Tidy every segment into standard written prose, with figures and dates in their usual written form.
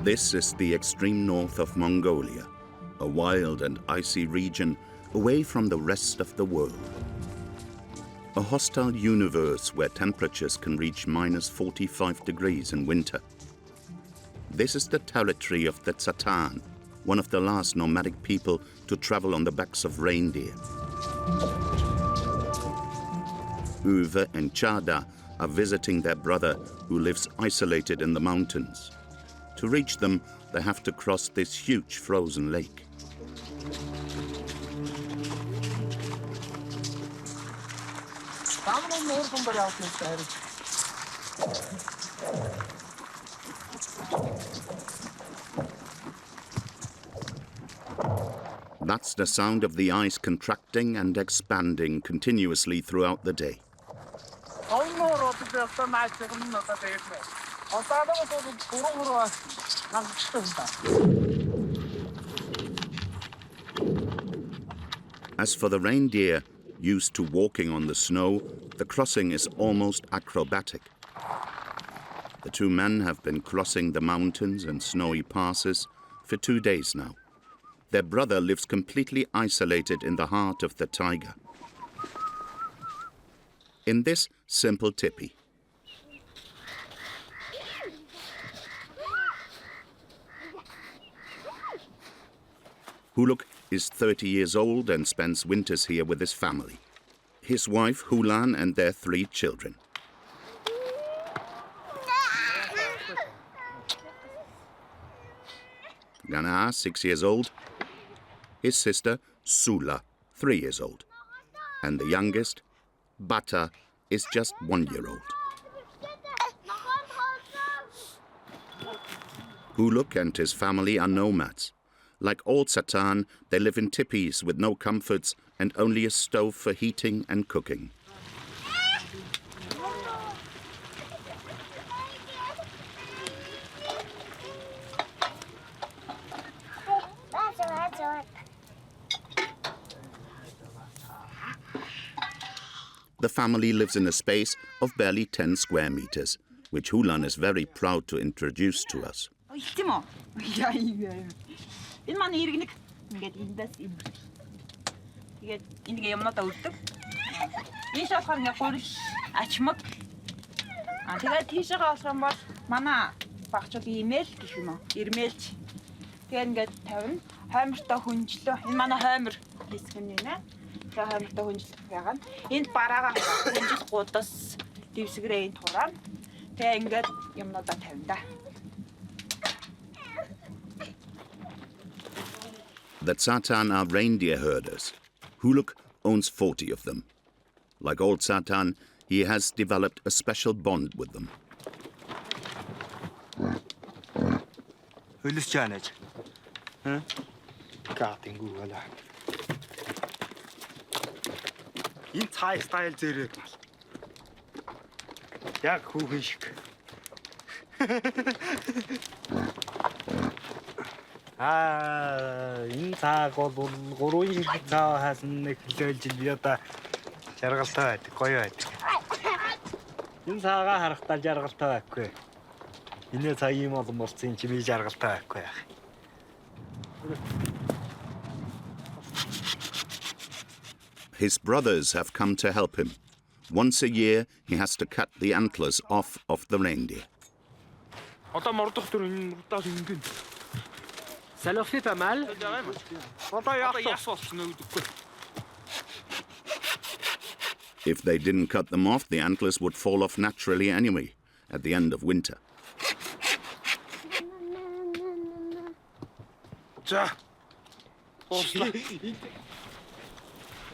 This is the extreme north of Mongolia, a wild and icy region away from the rest of the world. A hostile universe where temperatures can reach -45 degrees in winter. This is the territory of the Tsataan, one of the last nomadic people to travel on the backs of reindeer. Hervé and Chada are visiting their brother who lives isolated in the mountains. To reach them, they have to cross this huge frozen lake. That's the sound of the ice contracting and expanding continuously throughout the day. As for the reindeer, used to walking on the snow, the crossing is almost acrobatic. The two men have been crossing the mountains and snowy passes for 2 days now. Their brother lives completely isolated in the heart of the taiga. In this simple teepee. Huluk is 30 years old and spends winters here with his family. His wife, Hulan, and their 3 children. Gana, 6 years old. His sister, Sula, 3 years old. And the youngest, Bata, is just 1 year old. Huluk and his family are nomads. Like all Tsataan, they live in teepees with no comforts and only a stove for heating and cooking. The family lives in a space of barely 10 square meters, which Hulan is very proud to introduce to us. The Tsataan are reindeer herders. Huluk owns 40 of them. Like all Tsataan, he has developed a special bond with them. Энэ цаг бол 3 цаг хасан нэг хэлэлж биода жаргалтай байдаг, гоё байдаг. Энэ цагаа харахтаа жаргалтай байхгүй. Энэ цаг юм олон болсон чи би жаргалтай байхгүй яах. His brothers have come to help him. Once a year, he has to cut the antlers off of the reindeer. Ça leur fait pas mal. If they didn't cut them off, the antlers would fall off naturally anyway, at the end of winter.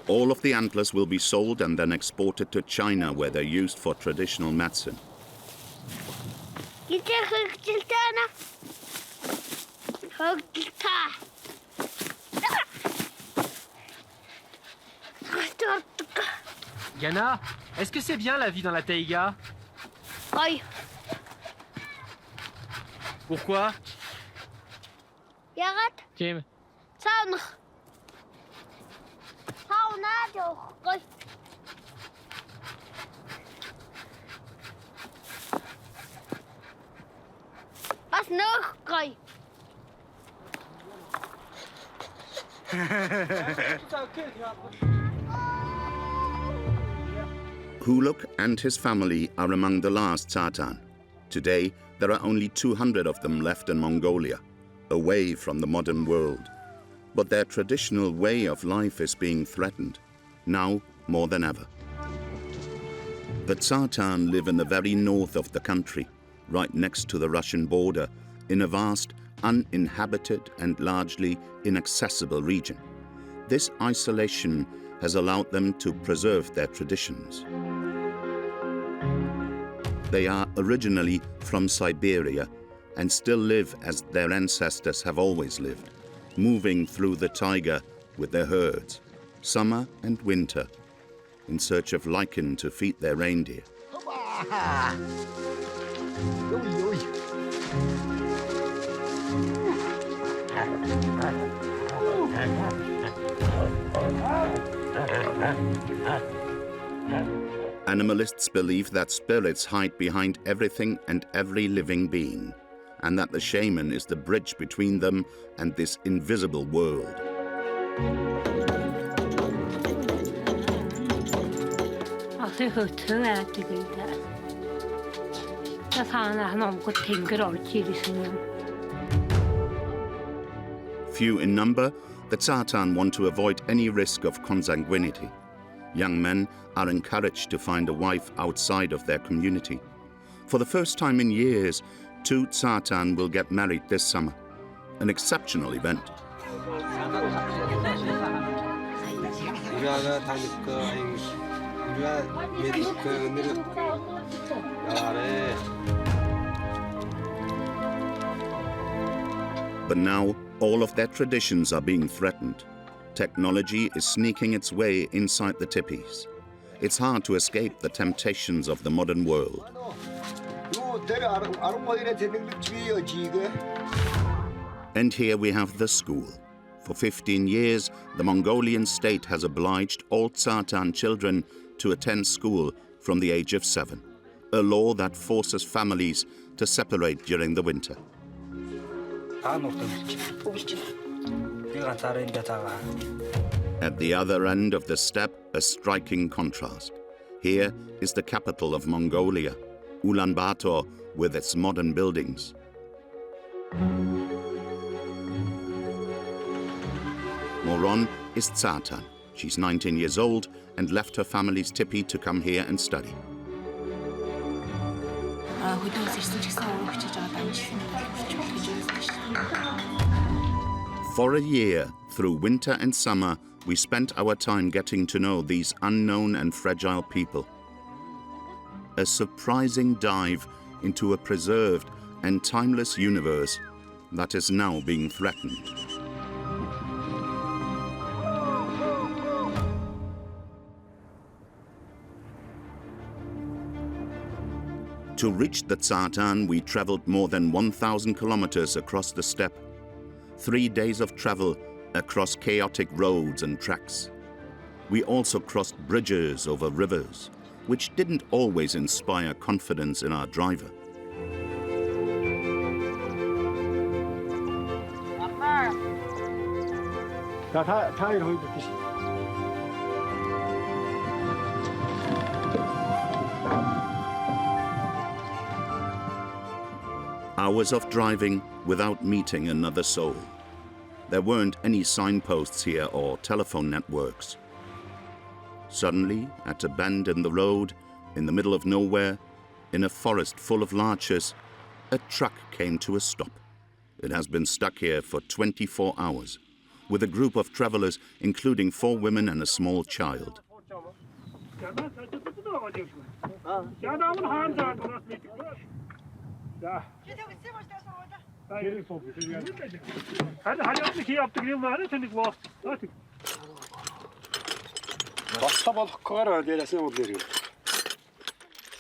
All of the antlers will be sold and then exported to China, where they're used for traditional medicine. Yana, est-ce que c'est bien la vie dans la taïga? Oui. Pourquoi? Yagat. Kim. Sauna. Sauna. Бас Snurkaj. Huluk and his family are among the last Tsataan. Today, there are only 200 of them left in Mongolia, away from the modern world. But their traditional way of life is being threatened, now more than ever. The Tsataan live in the very north of the country, right next to the Russian border, in a vast, uninhabited and largely inaccessible region. This isolation has allowed them to preserve their traditions. They are originally from Siberia and still live as their ancestors have always lived, moving through the taiga with their herds, summer and winter, in search of lichen to feed their reindeer. Animalists believe that spirits hide behind everything and every living being, and that the shaman is the bridge between them and this invisible world. Few in number, the Tsataan want to avoid any risk of consanguinity. Young men are encouraged to find a wife outside of their community. For the first time in years, 2 Tsataan will get married this summer, an exceptional event. But now, all of their traditions are being threatened. Technology is sneaking its way inside the teepees. It's hard to escape the temptations of the modern world. And here we have the school. For 15 years, the Mongolian state has obliged all Tsataan children to attend school from the age of 7, a law that forces families to separate during the winter. At the other end of the steppe, a striking contrast. Here is the capital of Mongolia, Ulaanbaatar, with its modern buildings. Moron is Tsataan. She's 19 years old and left her family's teepee to come here and study. For a year, through winter and summer, we spent our time getting to know these unknown and fragile people. A surprising dive into a preserved and timeless universe that is now being threatened. To reach the Tsataan, we traveled more than 1,000 kilometers across the steppe. 3 days of travel across chaotic roads and tracks. We also crossed bridges over rivers, which didn't always inspire confidence in our driver. Hours of driving without meeting another soul. There weren't any signposts here or telephone networks. Suddenly, at a bend in the road, in the middle of nowhere, in a forest full of larches, a truck came to a stop. It has been stuck here for 24 hours, with a group of travelers, including 4 women and a small child.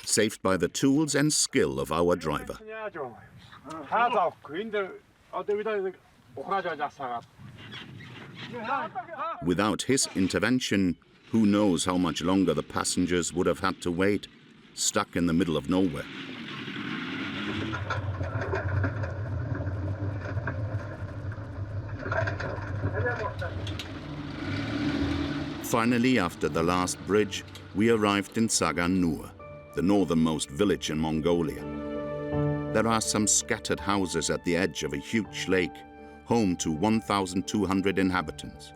Saved by the tools and skill of our driver. Without his intervention, who knows how much longer the passengers would have had to wait, stuck in the middle of nowhere. Finally, after the last bridge, we arrived in Tsataan, the northernmost village in Mongolia. There are some scattered houses at the edge of a huge lake, home to 1,200 inhabitants.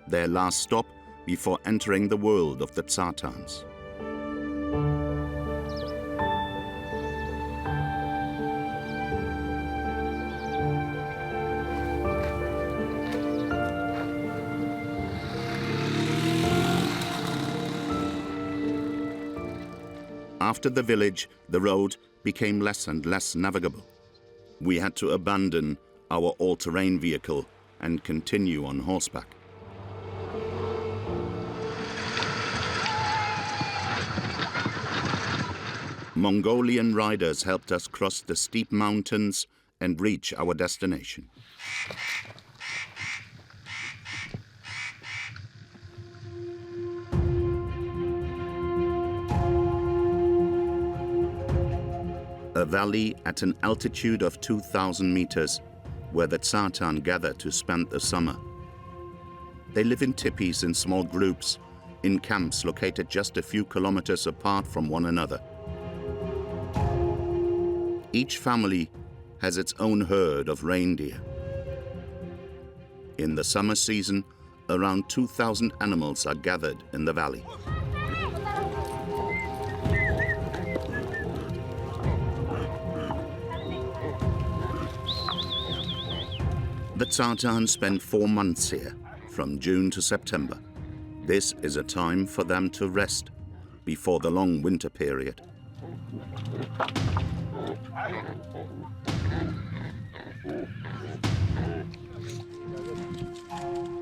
Their last stop before entering the world of the Tsataans. After the village, the road became less and less navigable. We had to abandon our all-terrain vehicle and continue on horseback. Mongolian riders helped us cross the steep mountains and reach our destination. A valley at an altitude of 2,000 meters, where the Tsataan gather to spend the summer. They live in teepees in small groups, in camps located just a few kilometers apart from one another. Each family has its own herd of reindeer. In the summer season, around 2,000 animals are gathered in the valley. The Tsataan spend 4 months here, from June to September. This is a time for them to rest before the long winter period.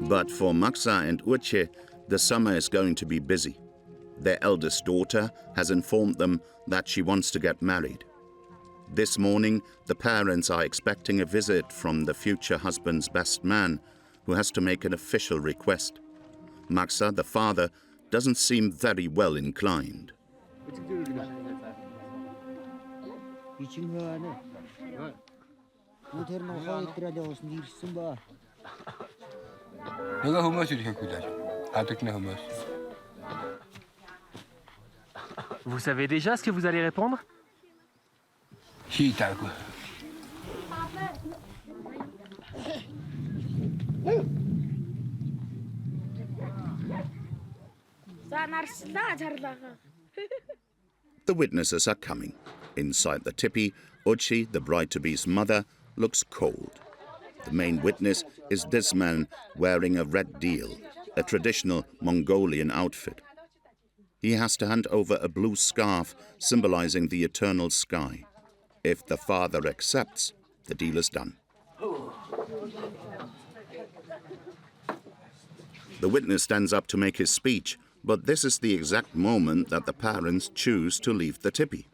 But for Maksa and Urche, the summer is going to be busy. Their eldest daughter has informed them that she wants to get married. This morning, the parents are expecting a visit from the future husband's best man, who has to make an official request. Maksa, the father, doesn't seem very well inclined. Vous savez déjà ce que vous allez répondre? The witnesses are coming. Inside the tipi, Urche, the bride-to-be's mother, looks cold. The main witness is this man wearing a red deal, a traditional Mongolian outfit. He has to hand over a blue scarf symbolizing the eternal sky. If the father accepts, the deal is done. The witness stands up to make his speech, but this is the exact moment that the parents choose to leave the tipi.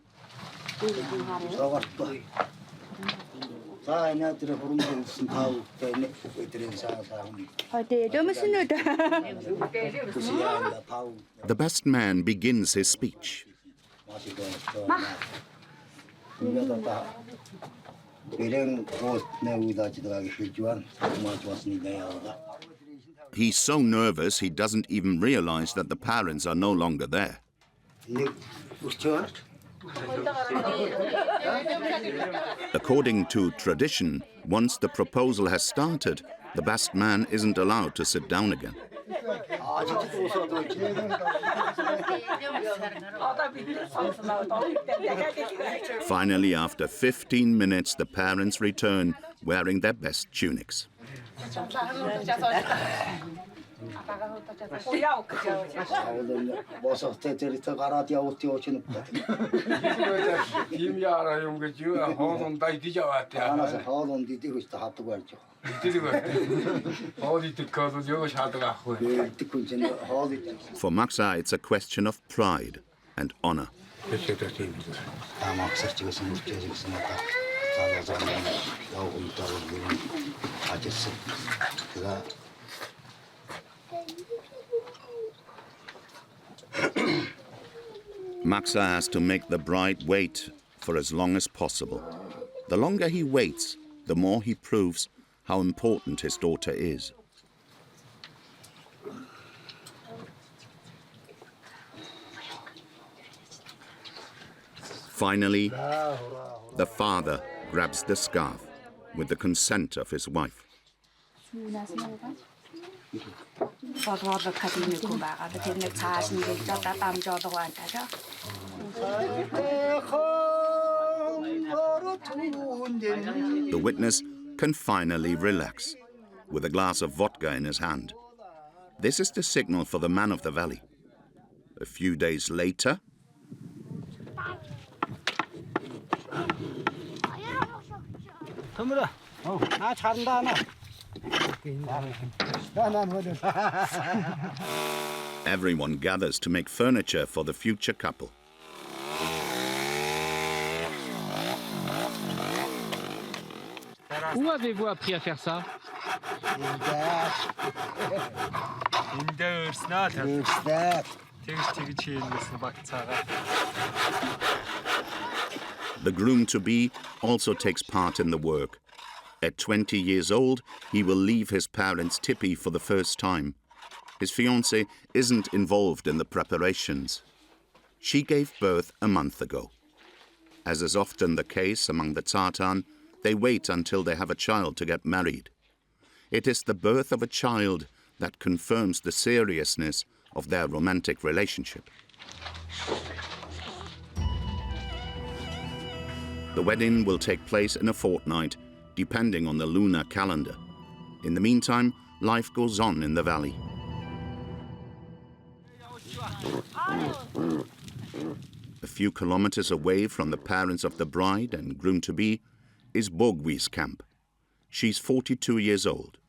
The best man begins his speech. He's so nervous he doesn't even realize that the parents are no longer there. According to tradition, once the proposal has started, the best man isn't allowed to sit down again. Finally, after 15 minutes, the parents return wearing their best tunics. For Maksa, it's a question of pride and honor. Maksa has to make the bride wait for as long as possible. The longer he waits, the more he proves how important his daughter is. Finally, the father grabs the scarf with the consent of his wife. The witness can finally relax with a glass of vodka in his hand. This is the signal for the man of the valley. A few days later, everyone gathers to make furniture for the future couple. Où avez-vous appris à faire ça? The groom-to-be also takes part in the work. At 20 years old, he will leave his parents' teepee for the first time. His fiancée isn't involved in the preparations. She gave birth a month ago. As is often the case among the Tsataan, they wait until they have a child to get married. It is the birth of a child that confirms the seriousness of their romantic relationship. The wedding will take place in a fortnight, depending on the lunar calendar. In the meantime, life goes on in the valley. A few kilometers away from the parents of the bride and groom-to-be is Boucheaud's camp. She's 42 years old.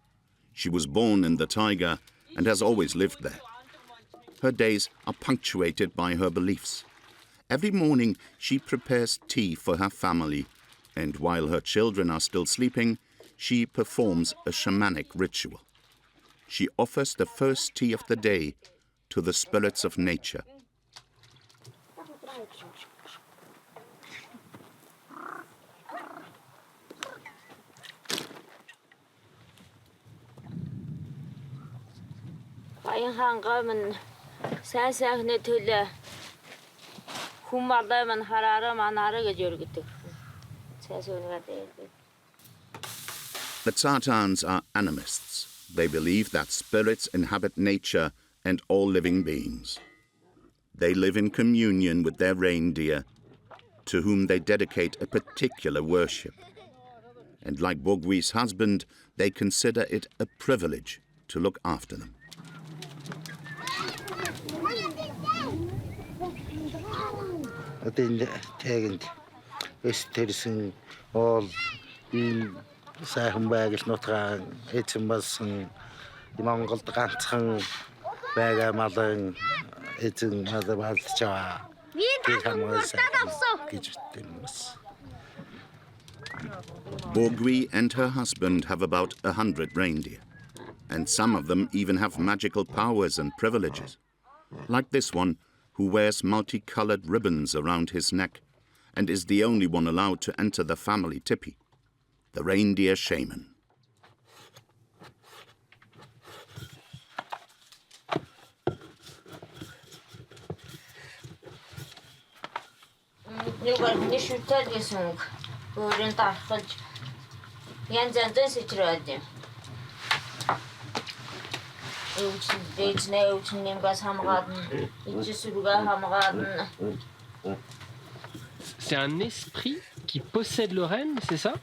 She was born in the taiga and has always lived there. Her days are punctuated by her beliefs. Every morning she prepares tea for her family, and while her children are still sleeping, she performs a shamanic ritual. She offers the first tea of the day to the spirits of nature. The Tsataans are animists. They believe that spirits inhabit nature and all living beings. They live in communion with their reindeer, to whom they dedicate a particular worship. And like Boucheaud's husband, they consider it a privilege to look after them. Boucheaud and her husband have about 100 reindeer, and some of them even have magical powers and privileges, like this one, who wears multicolored ribbons around his neck and is the only one allowed to enter the family teepee, the reindeer shaman. C'est un esprit qui possède le renne, c'est ça?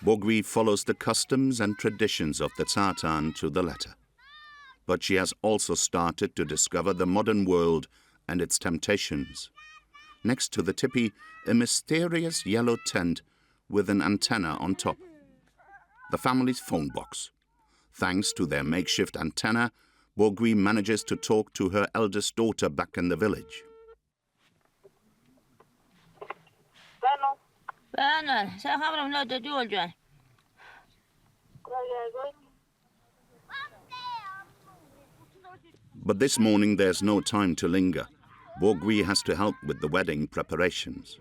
Boucheaud follows the customs and traditions of the Tsataan to the letter. But she has also started to discover the modern world and its temptations. Next to the teepee, a mysterious yellow tent with an antenna on top. The family's phone box. Thanks to their makeshift antenna, Boucheaud manages to talk to her eldest daughter back in the village. But this morning there's no time to linger. Bogui has to help with the wedding preparations.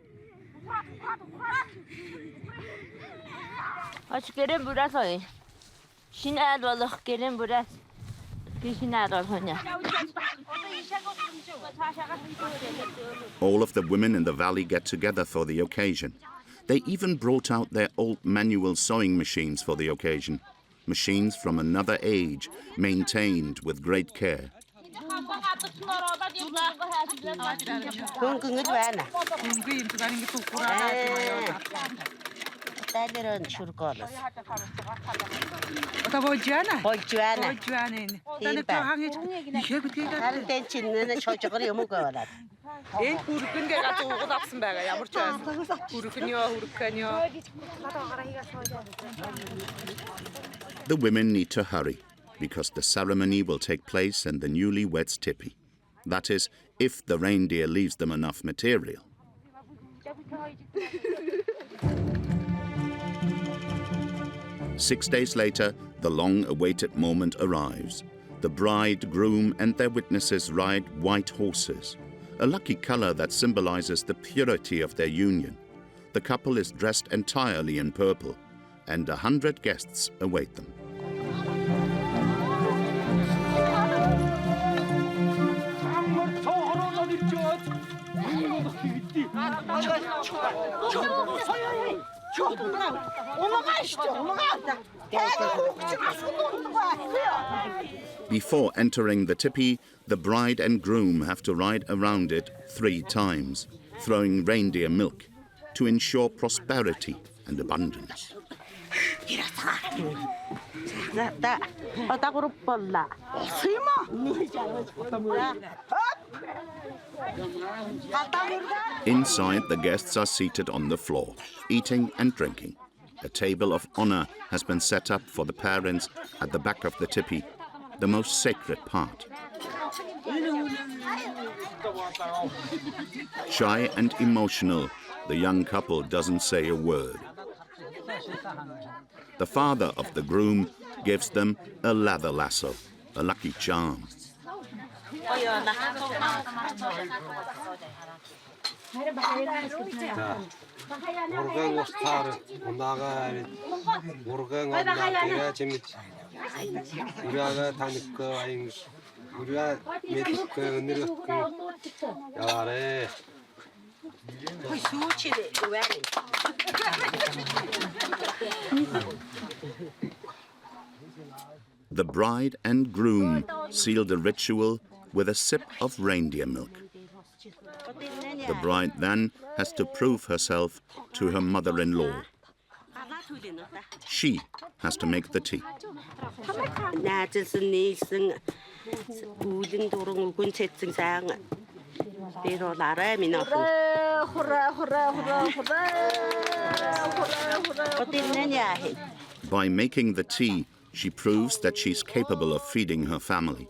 All of the women in the valley get together for the occasion. They even brought out their old manual sewing machines for the occasion. Machines from another age, maintained with great care. The women need to hurry because the ceremony will take place in the newlyweds' tipi. That is, if the reindeer leaves them enough material. Six days later, the long-awaited moment arrives. The bride, groom, and their witnesses ride white horses, a lucky color that symbolizes the purity of their union. The couple is dressed entirely in purple, and 100 guests await them. Before entering the tipi, the bride and groom have to ride around it 3 times, throwing reindeer milk to ensure prosperity and abundance. Inside, the guests are seated on the floor, eating and drinking. A table of honor has been set up for the parents at the back of the tipi, the most sacred part. Shy and emotional, the young couple doesn't say a word. The father of the groom gives them a leather lasso, a lucky charm. The bride and groom seal the ritual with a sip of reindeer milk. The bride then has to prove herself to her mother-in-law. She has to make the tea. By making the tea, she proves that she's capable of feeding her family.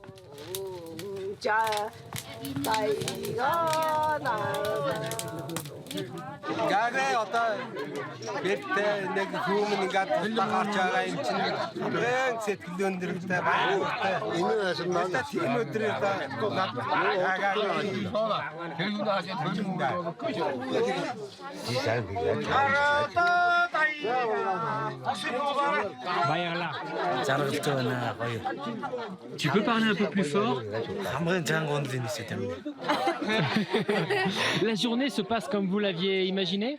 Tu peux parler un peu plus fort? La journée se passe comme vous l'aviez imaginé?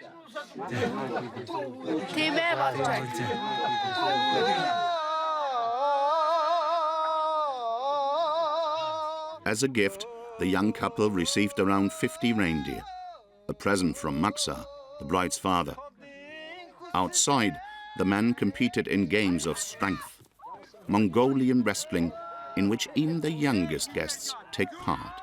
As a gift, the young couple received around 50 reindeer, a present from Maksa, the bride's father. Outside, the men competed in games of strength, Mongolian wrestling, in which even the youngest guests take part.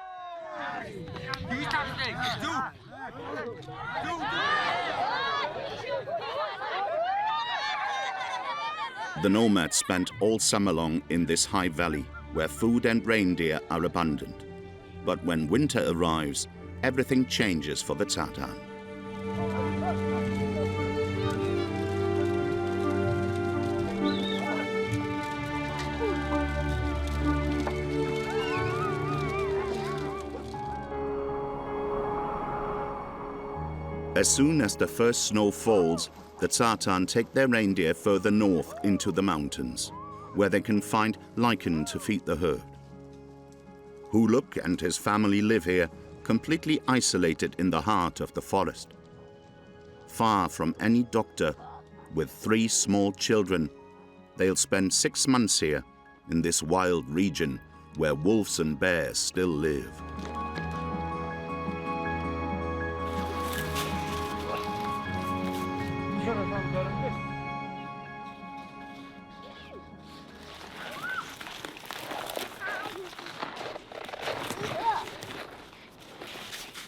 The nomads spent all summer long in this high valley, where food and reindeer are abundant. But when winter arrives, everything changes for the Tsataan. As soon as the first snow falls, the Tsataan take their reindeer further north into the mountains, where they can find lichen to feed the herd. Huluk and his family live here, completely isolated in the heart of the forest. Far from any doctor, with 3 small children, they'll spend 6 months here in this wild region where wolves and bears still live.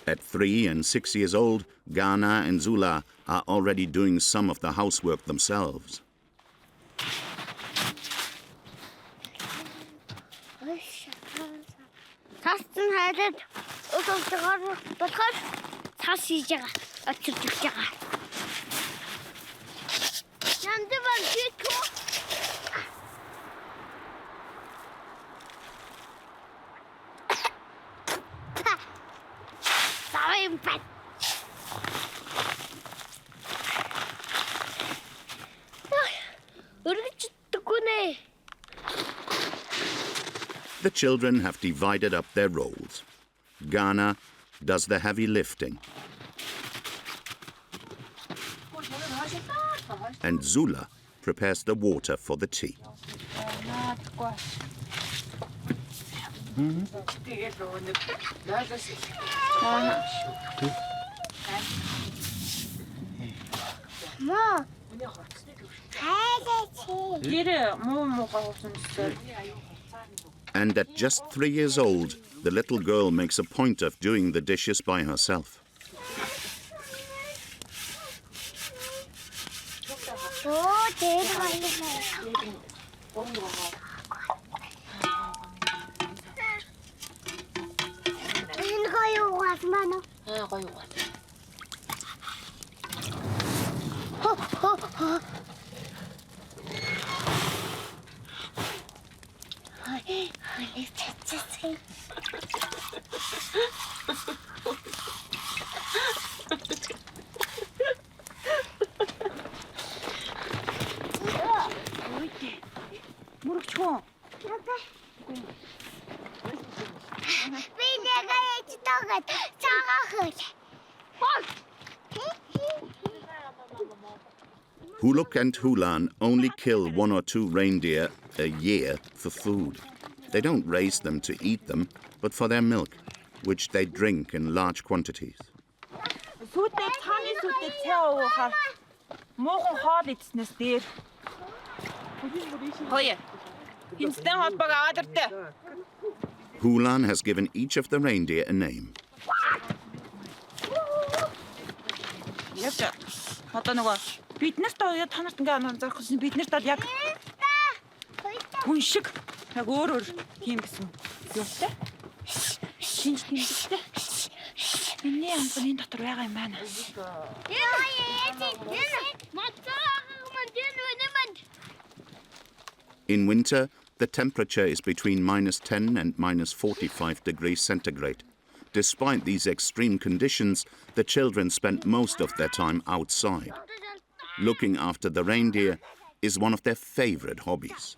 At 3 and 6 years old, Ghana and Zula are already doing some of the housework themselves. The children have divided up their roles. Ghana does the heavy lifting, and Zula prepares the water for the tea. And at just 3 years old, the little girl makes a point of doing the dishes by herself. Huluk and Hulan only kill 1 or 2 reindeer a year for food. They don't raise them to eat them, but for their milk, which they drink in large quantities. Hulan has given each of the reindeer a name. In winter, the temperature is between -10 and -45 degrees centigrade. Despite these extreme conditions, the children spend most of their time outside. Looking after the reindeer is one of their favorite hobbies.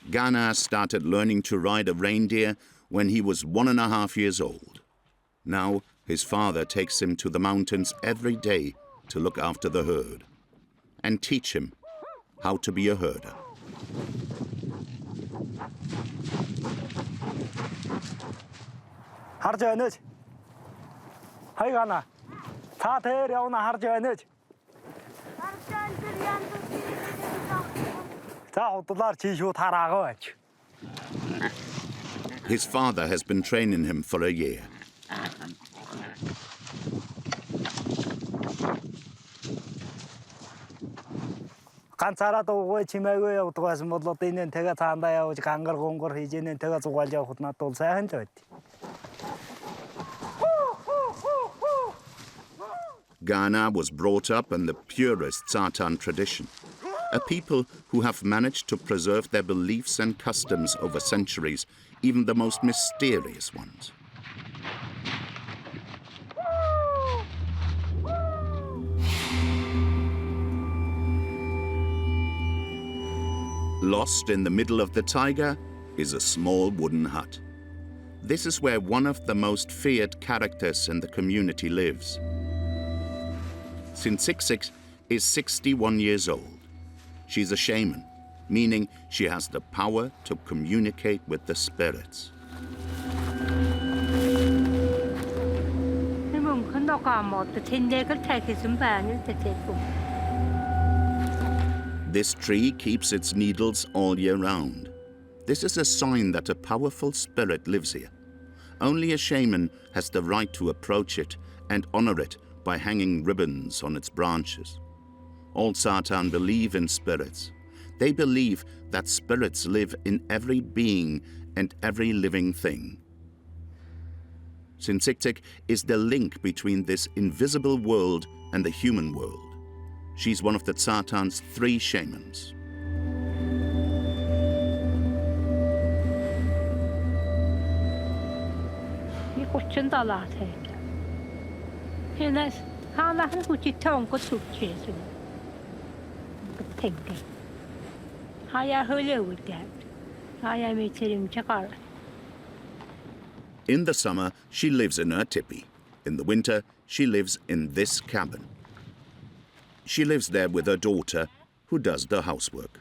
Ghana started learning to ride a reindeer when he was 1.5 years old. Now his father takes him to the mountains every day to look after the herd and teach him how to be a herder. Harж өнөөж. Хайгана. Та тэр явна харж өнөөж. His father has been training him for a year. ганцаараа дуугүй чимээгүй явдгаас бодлоо энэ тэгээ цаандаа явж гангар гонгор хийж энэ тэгээ зугаалж явахд надад бол сайхан л байд. Ghana was brought up in the purest Tsataan tradition, a people who have managed to preserve their beliefs and customs over centuries, even the most mysterious ones. Lost in the middle of the taiga is a small wooden hut. This is where one of the most feared characters in the community lives. Sintsiksik is 61 years old. She's a shaman, meaning she has the power to communicate with the spirits. This tree keeps its needles all year round. This is a sign that a powerful spirit lives here. Only a shaman has the right to approach it and honor it by hanging ribbons on its branches. All Tsataan believe in spirits. They believe that spirits live in every being and every living thing. Sintsiksik is the link between this invisible world and the human world. She's one of the Tsataan's 3 shamans. In the summer, she lives in her teepee. In the winter, she lives in this cabin. She lives there with her daughter, who does the housework.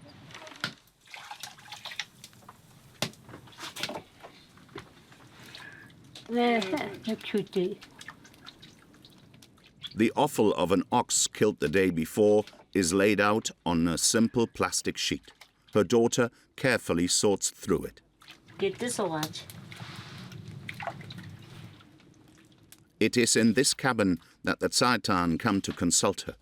The offal of an ox killed the day before is laid out on a simple plastic sheet. Her daughter carefully sorts through it. It is in this cabin that the Tsataan come to consult her.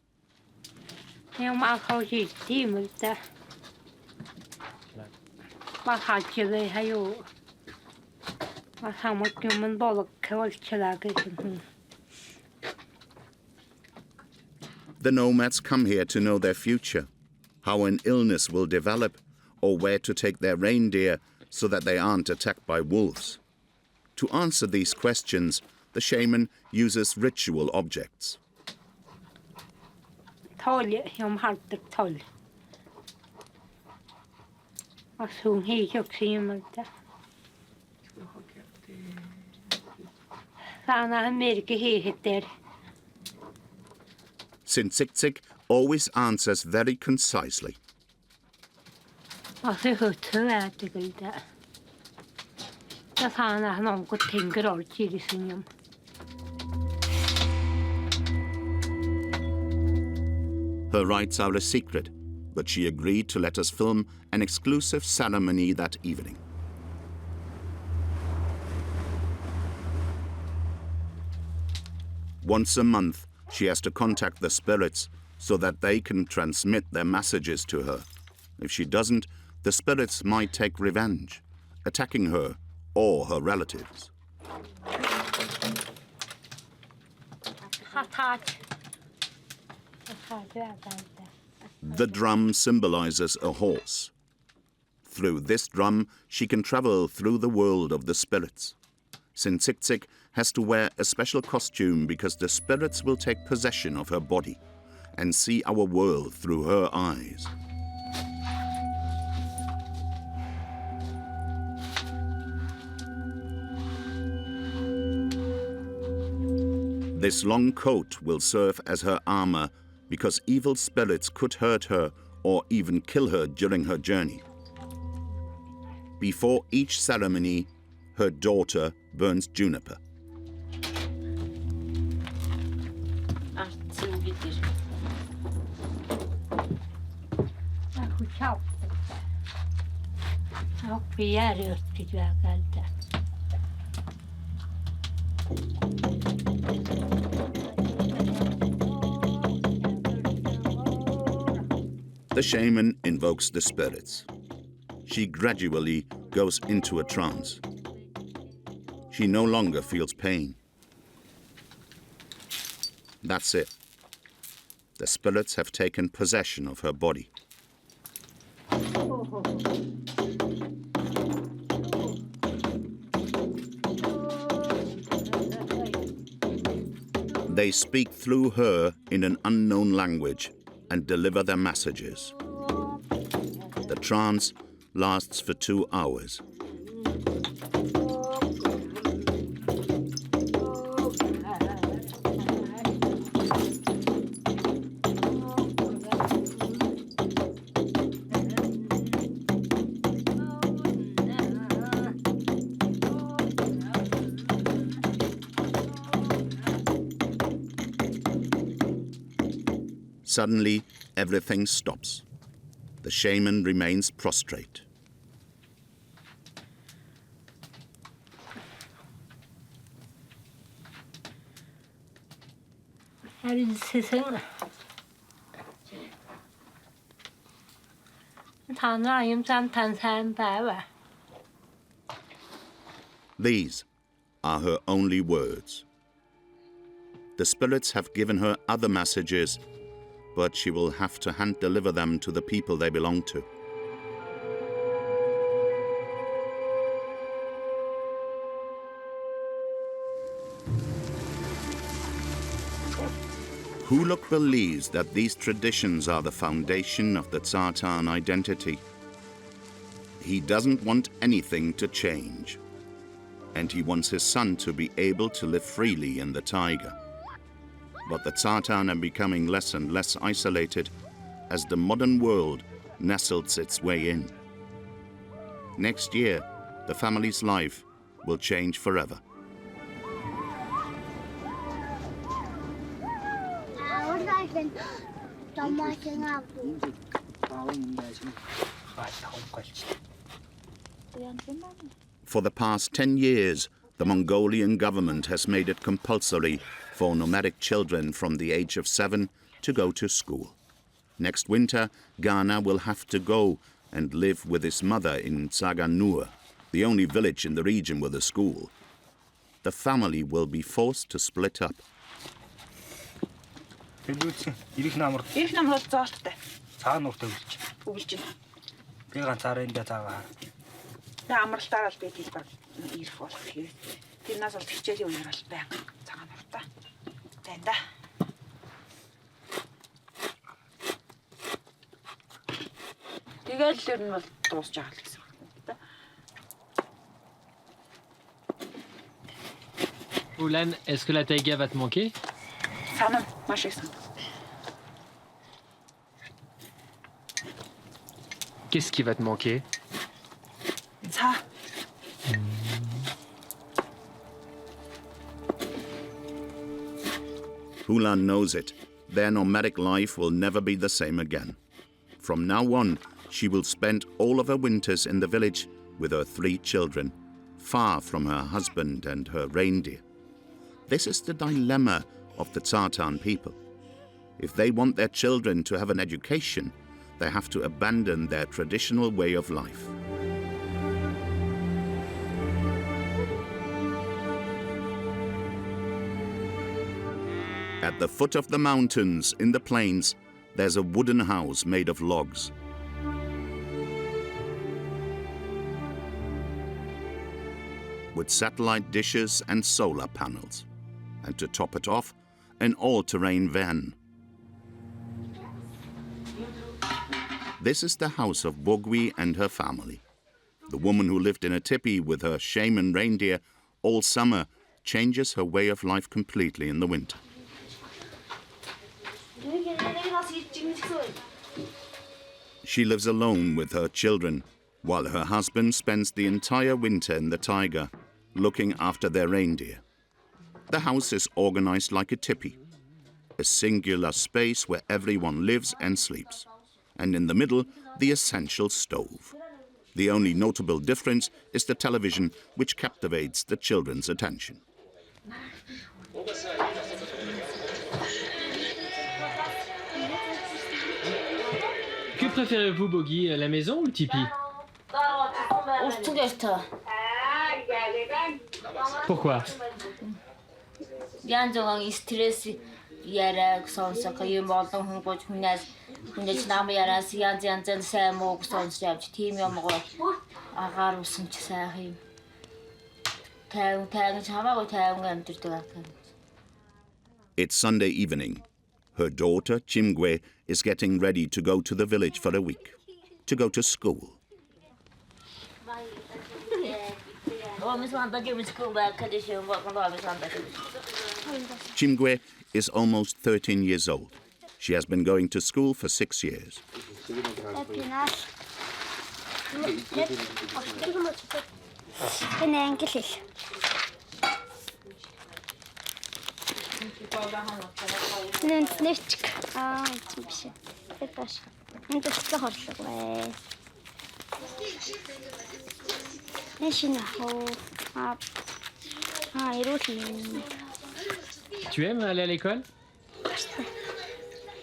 The nomads come here to know their future, how an illness will develop, or where to take their reindeer so that they aren't attacked by wolves. To answer these questions, the shaman uses ritual objects. Sintsiksik always answers very concisely. Her rites are a secret, but she agreed to let us film an exclusive ceremony that evening. Once a month, she has to contact the spirits so that they can transmit their messages to her. If she doesn't, the spirits might take revenge, attacking her or her relatives. The drum symbolizes a horse. Through this drum, she can travel through the world of the spirits. Sintsiksik has to wear a special costume because the spirits will take possession of her body and see our world through her eyes. This long coat will serve as her armor because evil spirits could hurt her or even kill her during her journey. Before each ceremony, her daughter burns juniper. Pierre The shaman invokes the spirits. She gradually goes into a trance. She no longer feels pain. That's it. The spirits have taken possession of her body. They speak through her in an unknown language and deliver their messages. The trance lasts for 2 hours. Suddenly, everything stops. The shaman remains prostrate. These are her only words. The spirits have given her other messages, but she will have to hand-deliver them to the people they belong to. Huluk believes that these traditions are the foundation of the Tsataan identity. He doesn't want anything to change, and he wants his son to be able to live freely in the taiga. But the Tsataan are becoming less and less isolated as the modern world nestles its way in. Next year, the family's life will change forever. For the past 10 years, the Mongolian government has made it compulsory for nomadic children from the age of 7 to go to school. Next winter, Ghana will have to go and live with his mother in Tsataan, the only village in the region with a school. The family will be forced to split up. Ulan, est-ce que la taiga va te manquer? Qu'est-ce qui va te manquer? Hulan knows it. Their nomadic life will never be the same again. From now on, she will spend all of her winters in the village with her 3 children, far from her husband and her reindeer. This is the dilemma of the Tsataan people. If they want their children to have an education, they have to abandon their traditional way of life. At the foot of the mountains in the plains, there's a wooden house made of logs. With satellite dishes and solar panels. And to top it off, an all-terrain van. This is the house of Bogui and her family. The woman who lived in a teepee with her shaman reindeer all summer changes her way of life completely in the winter. She lives alone with her children, while her husband spends the entire winter in the taiga, looking after their reindeer. The house is organized like a teepee, a singular space where everyone lives and sleeps, and in the middle, the essential stove. The only notable difference is the television, which captivates the children's attention. Que préférez-vous, Bogi, la maison ou le tipi? Pourquoi? 스트레스 яриаг сонсох юм болон хүнээс нам яриас янз янзын сайн мууг сонсож явж тийм юмгоо агаар усан ч сайхан юм. Тайван чамаагүй тайван амьдэрдэг ах. It's Sunday evening. Her daughter, Chimgwe, is getting ready to go to the village for a week, to go to school. Chimgwe is almost 13 years old. She has been going to school for 6 years. Tu aimes aller à l'école?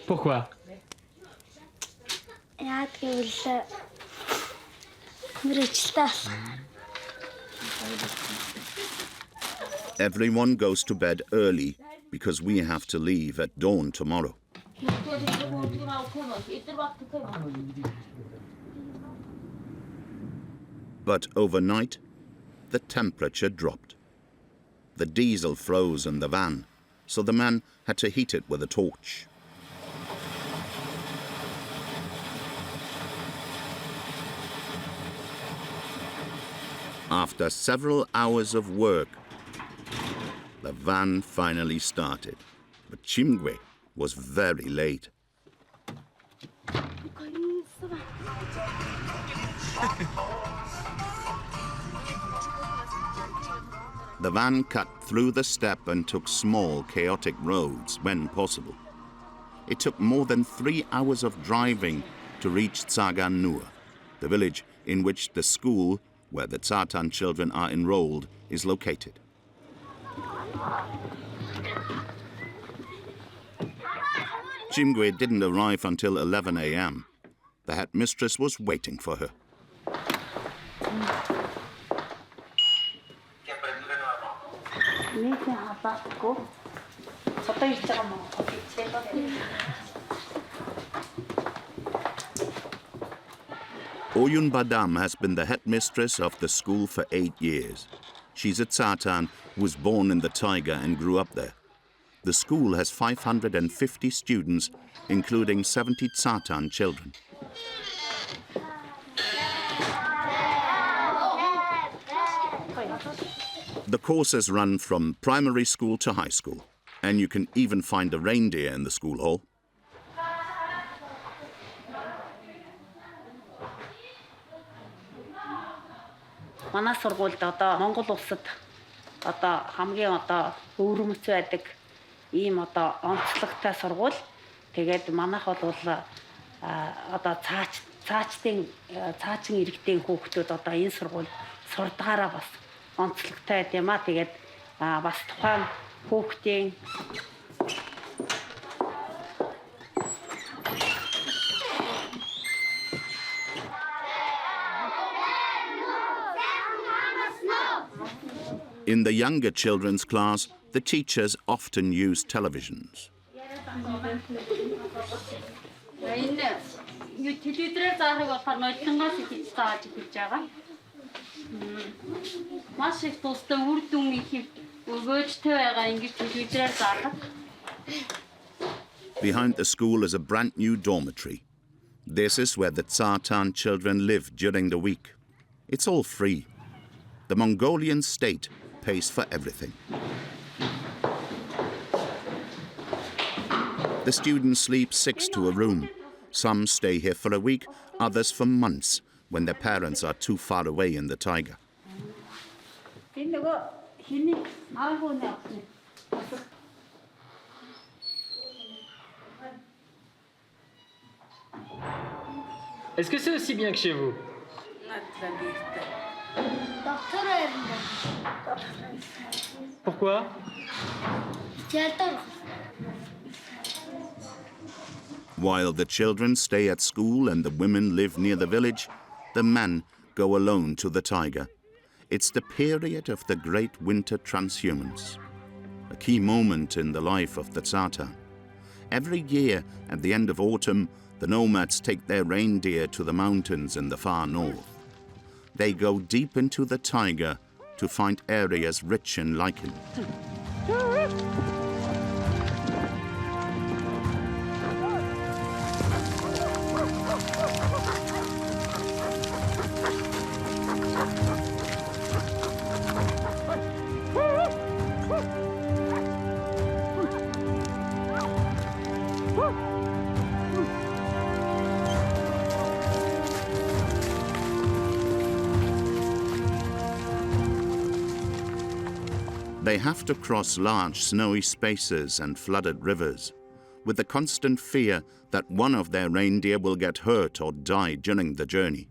Pourquoi? Everyone goes to bed early because we have to leave at dawn tomorrow. But overnight, the temperature dropped. The diesel froze in the van, so the man had to heat it with a torch. After several hours of work, the van finally started, but Chimgwe was very late. The van cut through the steppe and took small, chaotic roads when possible. It took more than 3 hours of driving to reach Tsataan, the village in which the school where the Tsataan children are enrolled is located. Chimgwe didn't arrive until 11 a.m. The headmistress was waiting for her. Oyun Badam has been the headmistress of the school for 8 years. She's a Tsataan who was born in the taiga and grew up there. The school has 550 students, including 70 Tsataan children. The courses run from primary school to high school, and you can even find a reindeer in the school hall. манай сургуульд одоо Монгол улсад одоо хамгийн одоо өвөрмөц байдаг ийм одоо онцлогтой сургууль. Тэгээд манайх бол одоо цаачдын цаачин иргэдийн хүүхдүүд одоо энэ сургууль сурдгаараа бас онцлогтой байд юм а. Тэгээд бас тухайн хүүхдийн In the younger children's class, the teachers often use televisions. Behind the school is a brand new dormitory. This is where the Tsataan children live during the week. It's all free. The Mongolian state pays for everything. The students sleep 6 to a room. Some stay here for a week, others for months when their parents are too far away in the taiga. Est-ce que c'est aussi bien que chez vous? Pourquoi? While the children stay at school and the women live near the village, the men go alone to the taiga. It's the period of the great winter transhumance, a key moment in the life of the Tsataan. Every year, at the end of autumn, the nomads take their reindeer to the mountains in the far north. They go deep into the taiga to find areas rich in lichen. They have to cross large snowy spaces and flooded rivers, with the constant fear that one of their reindeer will get hurt or die during the journey.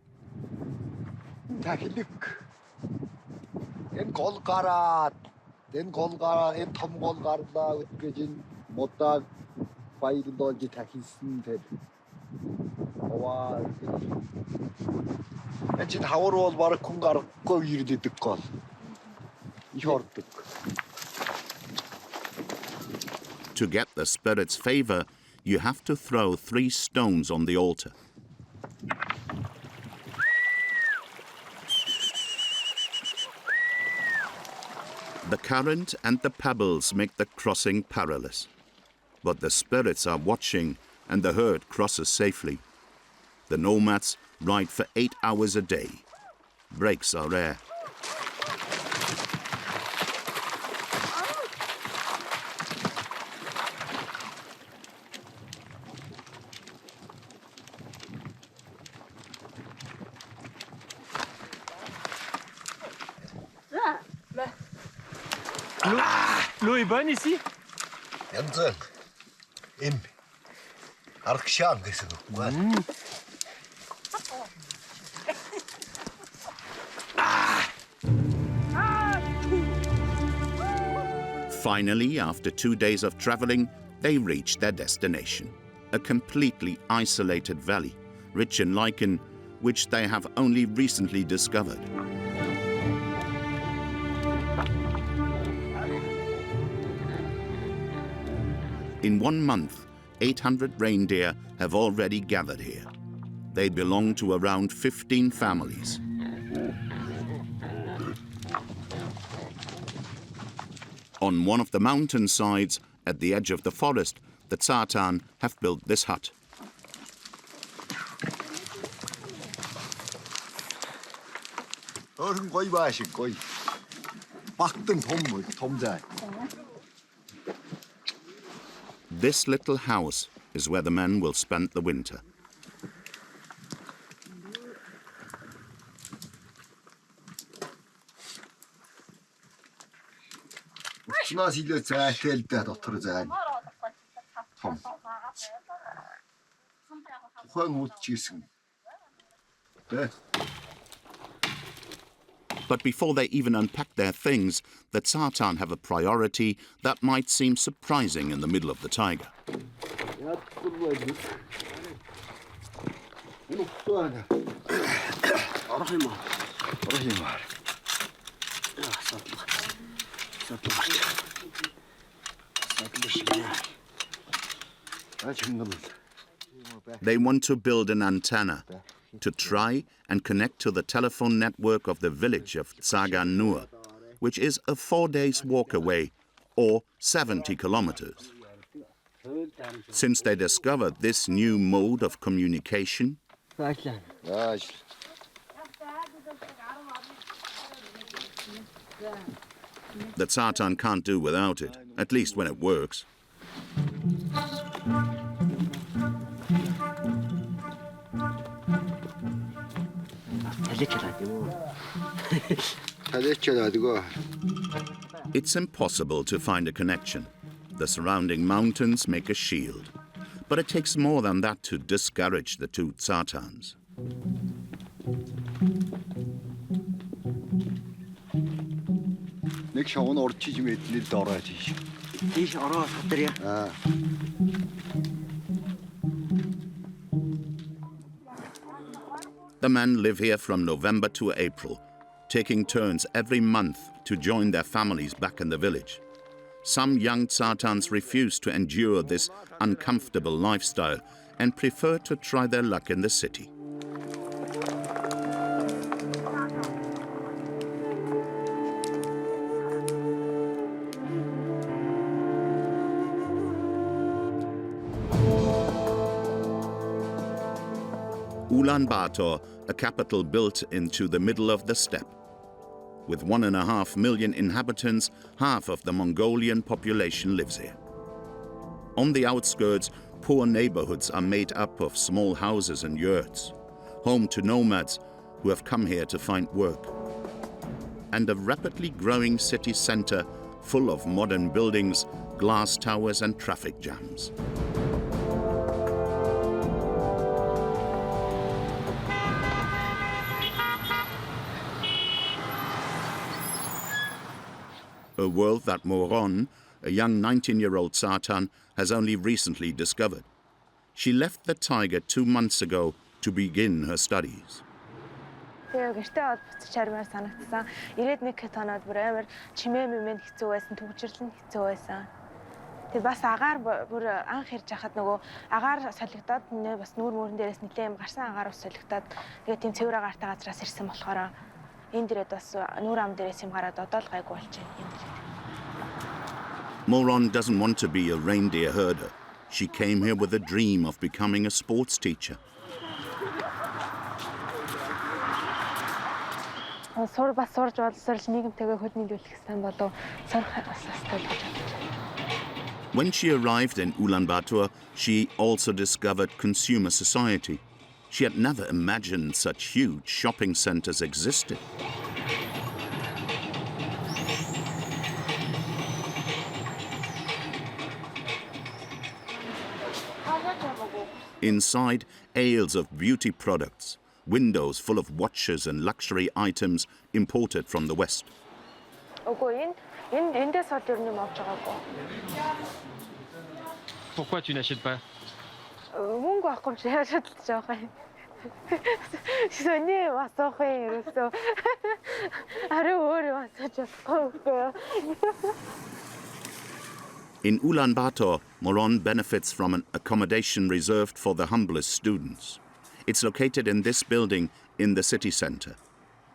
To get the spirit's favor, you have to throw 3 stones on the altar. The current and the pebbles make the crossing perilous. But the spirits are watching and the herd crosses safely. The nomads ride for 8 hours a day. Breaks are rare. L'eau est bonne ici? Finally, after 2 days of traveling, they reach their destination, a completely isolated valley, rich in lichen, which they have only recently discovered. In 1 month, 800 reindeer have already gathered here. They belong to around 15 families. On one of the mountain sides, at the edge of the forest, the Tsataan have built this hut. This little house is where the men will spend the winter. But before they even unpack their things, the Tsataan have a priority that might seem surprising in the middle of the taiga. They want to build an antenna to try and connect to the telephone network of the village of Tsataan, which is a 4 days walk away, or 70 kilometers. Since they discovered this new mode of communication, the Tsataan can't do without it, at least when it works. It's impossible to find a connection. The surrounding mountains make a shield. But it takes more than that to discourage the 2 Tsataans. The men live here from November to April, taking turns every month to join their families back in the village. Some young Tsatans refuse to endure this uncomfortable lifestyle and prefer to try their luck in the city. Ulaanbaatar, a capital built into the middle of the steppe. With 1.5 million inhabitants, half of the Mongolian population lives here. On the outskirts, poor neighborhoods are made up of small houses and yurts, home to nomads who have come here to find work. And a rapidly growing city center full of modern buildings, glass towers and traffic jams. A world that Moron, a young 19-year-old Tsataan, has only recently discovered. She left the taiga 2 months ago to begin her studies. Гэртээ буцаж хармаар санагдсан. Ирээд нэг тоноод бүр амар чимээ мэмэнд хэцүү байсан, төвчрлэн хэцүү байсан. Тэгээд бас агаар бүр анх ирж хахад нөгөө агаар солигдоод нэ бас нүүр мөрөн дээрээс нэлээд юм гарсан агаар ус солигдоод тэгээд тийм цэвэр агаартай газраас ирсэн болохоор энэ дээрээ бас нүүр ам дээрээс юм гараад одоо л гайгүй болж байна. Moron doesn't want to be a reindeer herder. She came here with a dream of becoming a sports teacher. When she arrived in Ulaanbaatar, she also discovered consumer society. She had never imagined such huge shopping centers existed. Inside, aisles of beauty products, windows full of watches and luxury items imported from the West. Pourquoi tu n'achètes pas? In Ulaanbaatar, Moron benefits from an accommodation reserved for the humblest students. It's located in this building in the city center.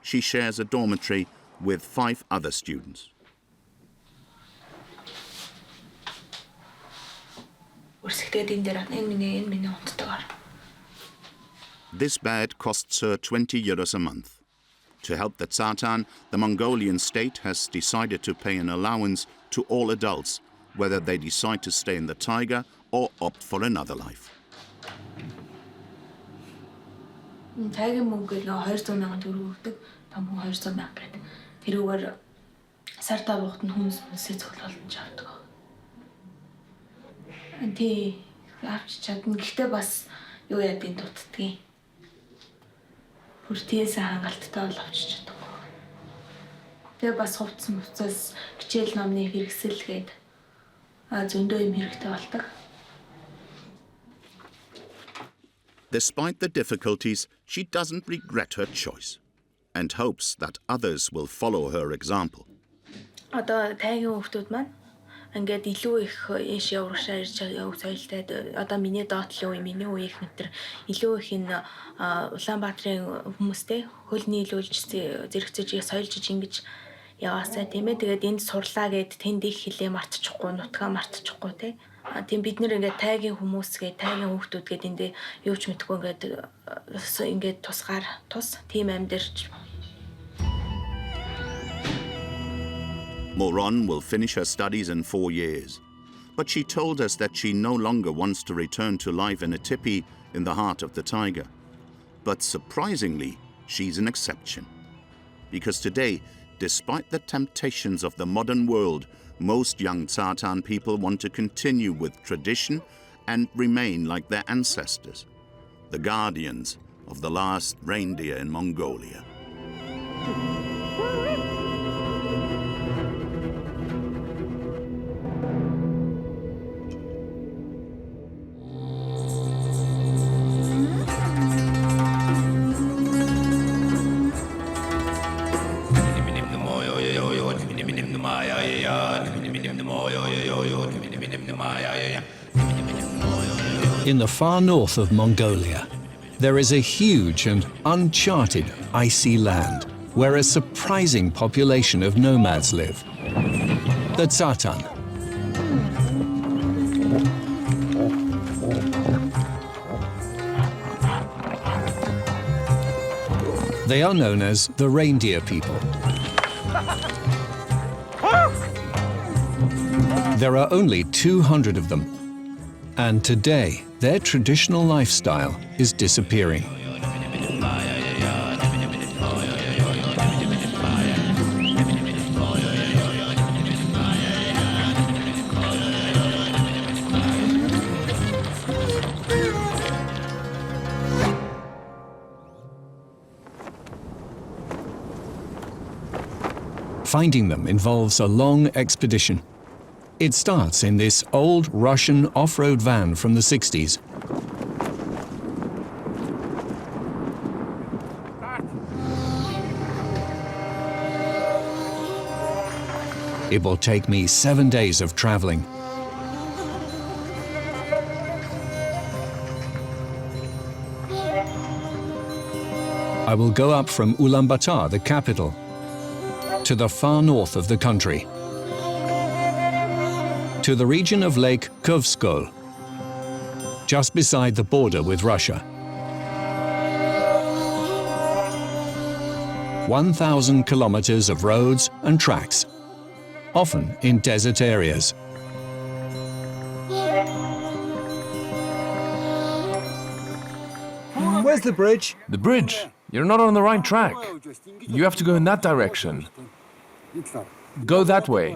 She shares a dormitory with 5 other students. This bed costs her 20 euros a month. To help the Tsataan, the Mongolian state has decided to pay an allowance to all adults, whether they decide to stay in the taiga or opt for another life. Тайгийн мөнгө нэг 200 мянган төгрөг өгдөг. Том хүн 200 мянга гэдэг. Тэрүүгээр сартаа буухад нь хүмүүсээ цоглуулж авдаг. Тий авч чадна. Гэхдээ бас юу ядын дутдгийг. Хүртээс хангалттай бол авч чаддаг. Тэгээ бас хувцсан хувцас хичээл номны хэрэгсэлгээд зөндөө юм хэрэгтэй болдог. Despite the difficulties, she doesn't regret her choice and hopes that others will follow her example. Одоо тайгийн хүмүүс маань ингээд илүү их эш яврагшаа ирж явах соёлтой одоо миний доотлын үе миний үеийнх нэтэр илүү их энэ Улаанбаатарын хүмүүстэй хөлнийлүүлж зэрэгцэж соёлж ингэж яваасаа тийм ээ тэгээд энд сурлаа гэд тэнд их хэлээ мартчихгүй нутгаа мартчихгүй те тийм бид нэр ингээд тайгийн хүмүүс гээ тайгийн хүүхдүүд гээд энд юу ч мэдгүй ингээд тусгаар тус тийм амьдэрч. Moron will finish her studies in 4 years, but she told us that she no longer wants to return to life in a teepee in the heart of the taiga. But surprisingly, she's an exception. Because today, despite the temptations of the modern world, most young Tsataan people want to continue with tradition and remain like their ancestors, the guardians of the last reindeer in Mongolia. In the far north of Mongolia, there is a huge and uncharted icy land where a surprising population of nomads live, the Tsataan. They are known as the reindeer people. There are only 200 of them, and today their traditional lifestyle is disappearing. Finding them involves a long expedition. It starts in this old Russian off-road van from the 60s. It will take me 7 days of traveling. I will go up from Ulaanbaatar, the capital, to the far north of the country, to the region of Lake Kovskol, just beside the border with Russia. 1,000 kilometers of roads and tracks, often in desert areas. Where's the bridge? The bridge? You're not on the right track. You have to go in that direction. Go that way.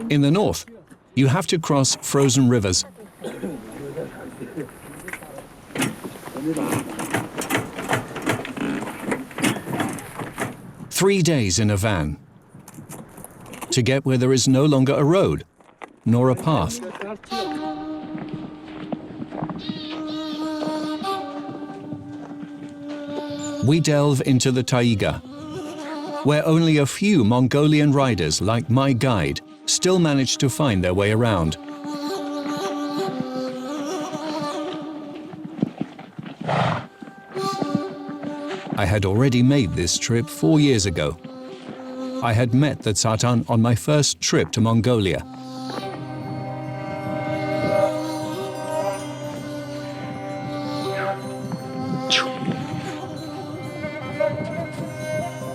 In the north, you have to cross frozen rivers. Three days in a van to get where there is no longer a road, nor a path. We delve into the taiga, where only a few Mongolian riders like my guide still manage to find their way around. I had already made this trip 4 years ago. I had met the Tsataan on my first trip to Mongolia.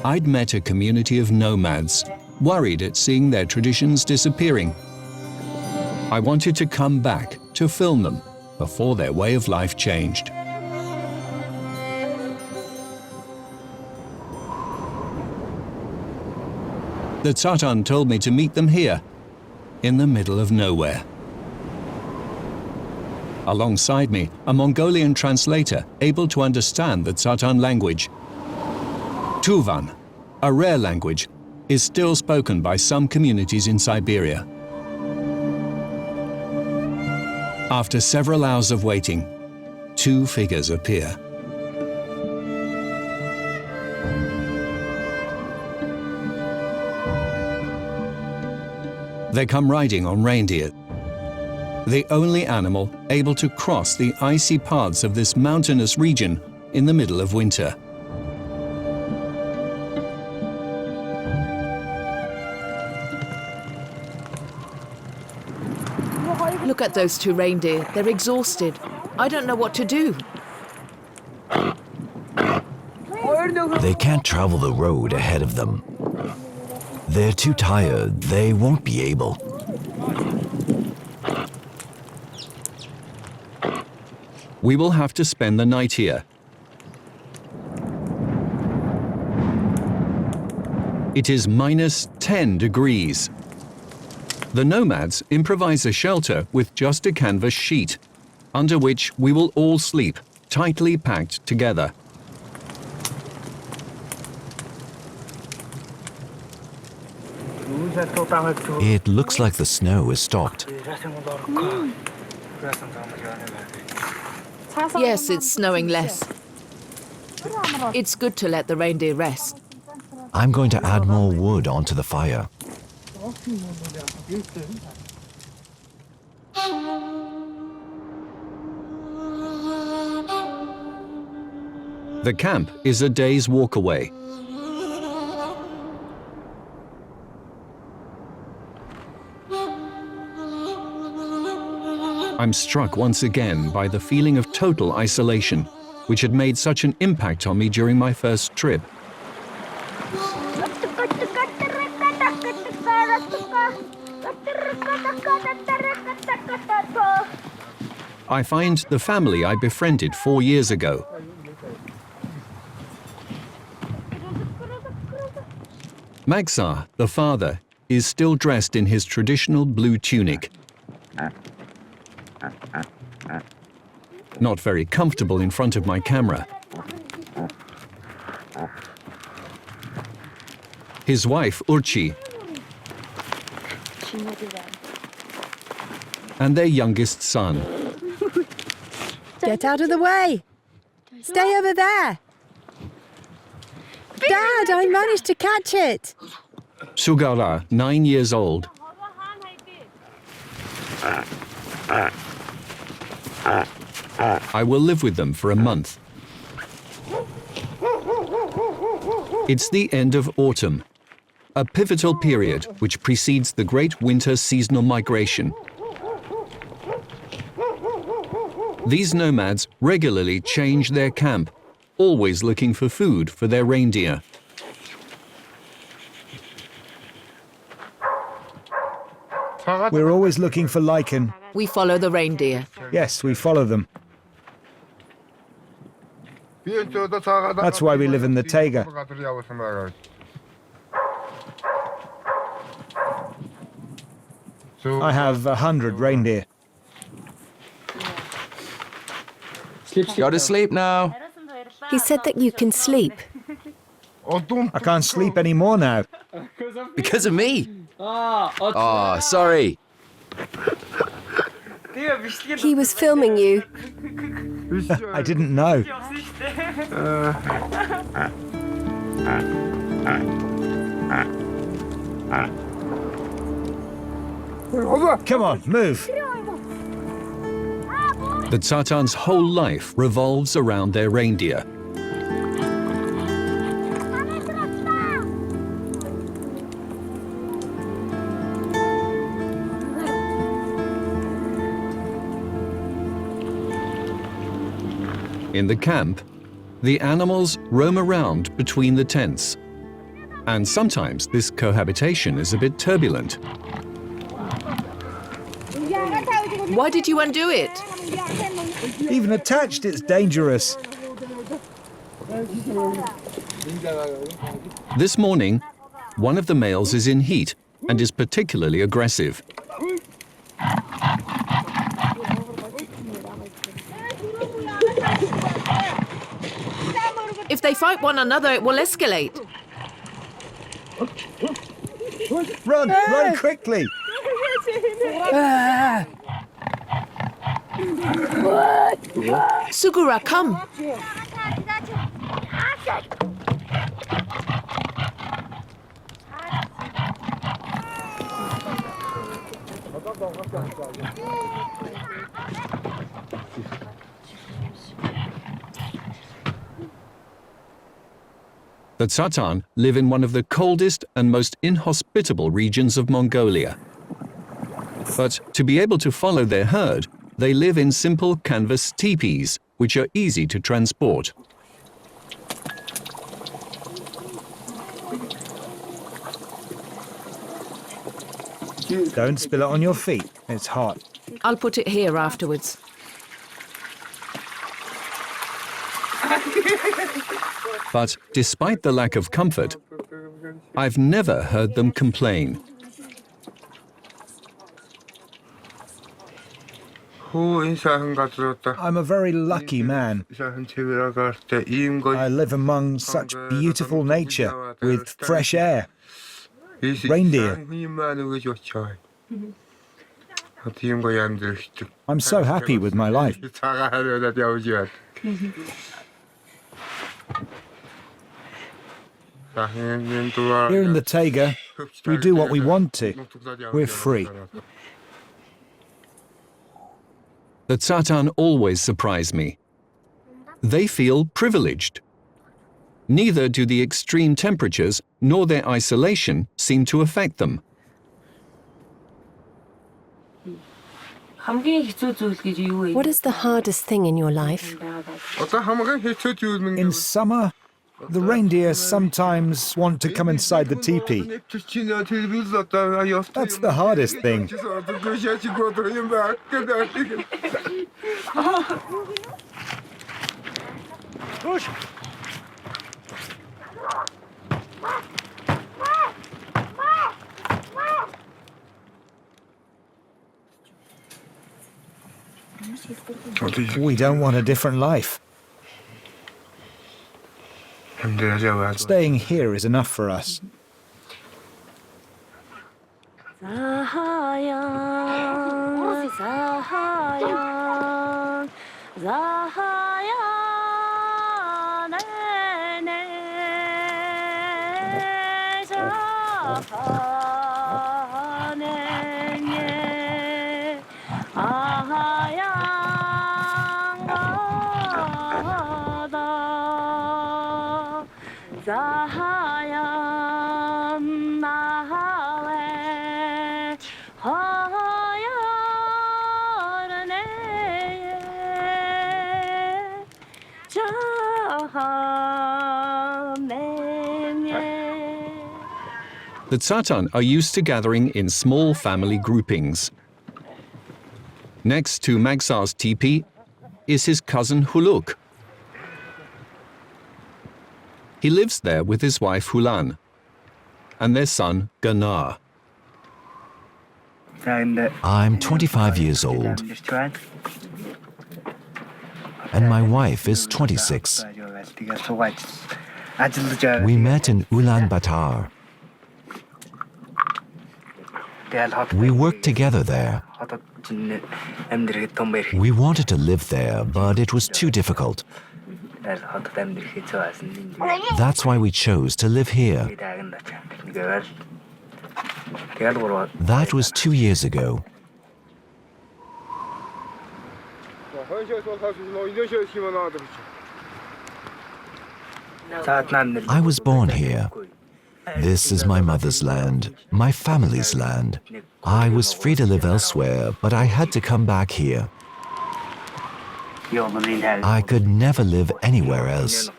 I'd met a community of nomads, worried at seeing their traditions disappearing. I wanted to come back to film them before their way of life changed. The Tsataan told me to meet them here, in the middle of nowhere. Alongside me, a Mongolian translator able to understand the Tsataan language. Tuvan, a rare language, is still spoken by some communities in Siberia. After several hours of waiting, two figures appear. They come riding on reindeer, the only animal able to cross the icy paths of this mountainous region in the middle of winter. Look at those two reindeer. They're exhausted. I don't know what to do. They can't travel the road ahead of them. They're too tired. They won't be able. We will have to spend the night here. It is minus 10 degrees. The nomads improvise a shelter with just a canvas sheet, under which we will all sleep, tightly packed together. It looks like the snow is stopped. Yes, it's snowing less. It's good to let the reindeer rest. I'm going to add more wood onto the fire. The camp is a day's walk away. I'm struck once again by the feeling of total isolation, which had made such an impact on me during my first trip. I find the family I befriended 4 years ago. Magsa, the father, is still dressed in his traditional blue tunic. Not very comfortable in front of my camera. His wife, Urchi, and their youngest son. Get out of the way! Stay over there! Dad, I managed to catch it! Sugara, 9 years old. I will live with them for a month. It's the end of autumn, a pivotal period which precedes the great winter seasonal migration. These nomads regularly change their camp, always looking for food for their reindeer. We're always looking for lichen. We follow the reindeer. Yes, we follow them. That's why we live in the taiga. I have 100 reindeer. Go to sleep now. He said that you can sleep. I can't sleep anymore now. Because of me. Oh, sorry. He was filming you. I didn't know. Come on, move. The Tsataan's whole life revolves around their reindeer. In the camp, the animals roam around between the tents. And sometimes this cohabitation is a bit turbulent. Why did you undo it? Even attached, it's dangerous. This morning, one of the males is in heat and is particularly aggressive. If they fight one another, it will escalate. Run, run quickly. Sugura, come. The Tsataan live in one of the coldest and most inhospitable regions of Mongolia. But to be able to follow their herd, they live in simple canvas teepees, which are easy to transport. Don't spill it on your feet. It's hot. I'll put it here afterwards. But despite the lack of comfort, I've never heard them complain. I'm a very lucky man. I live among such beautiful nature with fresh air. Reindeer. I'm so happy with my life. Here in the taiga, We do what we want to. We're free. The Tsataan always surprise me. They feel privileged. Neither do the extreme temperatures nor their isolation seem to affect them. What is the hardest thing in your life? In summer, the reindeer sometimes want to come inside the teepee. That's the hardest thing. We don't want a different life. Staying here is enough for us. The Tsataan are used to gathering in small family groupings. Next to Magsar's teepee is his cousin Huluk. He lives there with his wife Hulan and their son Ganar. I'm 25 years old, and my wife is 26. We met in Ulaanbaatar. We worked together there. We wanted to live there, but it was too difficult. That's why we chose to live here. That was 2 years ago. I was born here. This is my mother's land, my family's land. I was free to live elsewhere, but I had to come back here. I could never live anywhere else.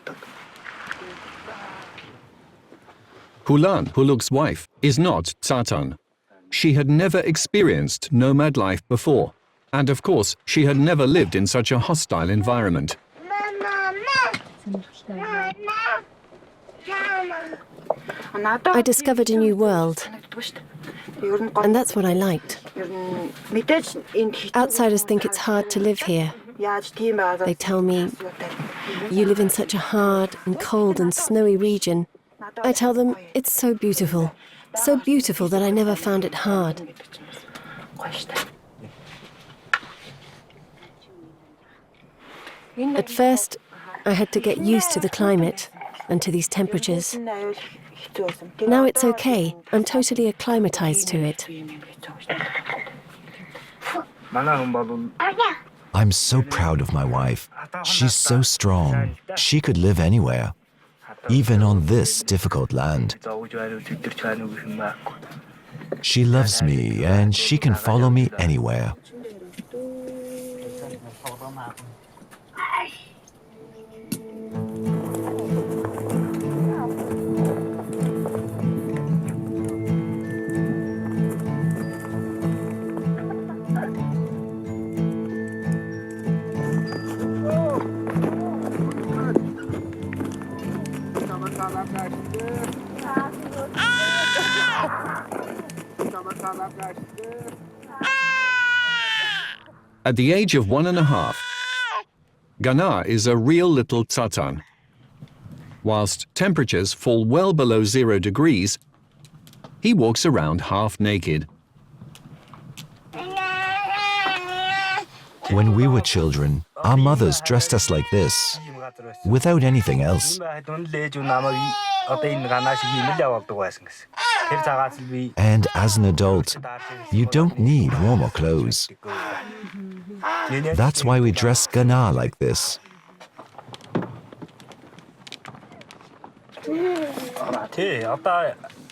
Hulan, Huluk's wife, is not Tsataan. She had never experienced nomad life before, and of course, she had never lived in such a hostile environment. I discovered a new world, and that's what I liked. Outsiders think it's hard to live here. They tell me, you live in such a hard and cold and snowy region. I tell them, it's so beautiful that I never found it hard. At first, I had to get used to the climate and to these temperatures. Now it's okay. I'm totally acclimatized to it. I'm so proud of my wife. She's so strong. She could live anywhere, even on this difficult land. She loves me, and she can follow me anywhere. At the age of 1.5, Ganar is a real little Tsataan. Whilst temperatures fall well below 0 degrees, he walks around half naked. When we were children, our mothers dressed us like this, without anything else. And as an adult, you don't need warmer clothes. That's why we dress gana like this.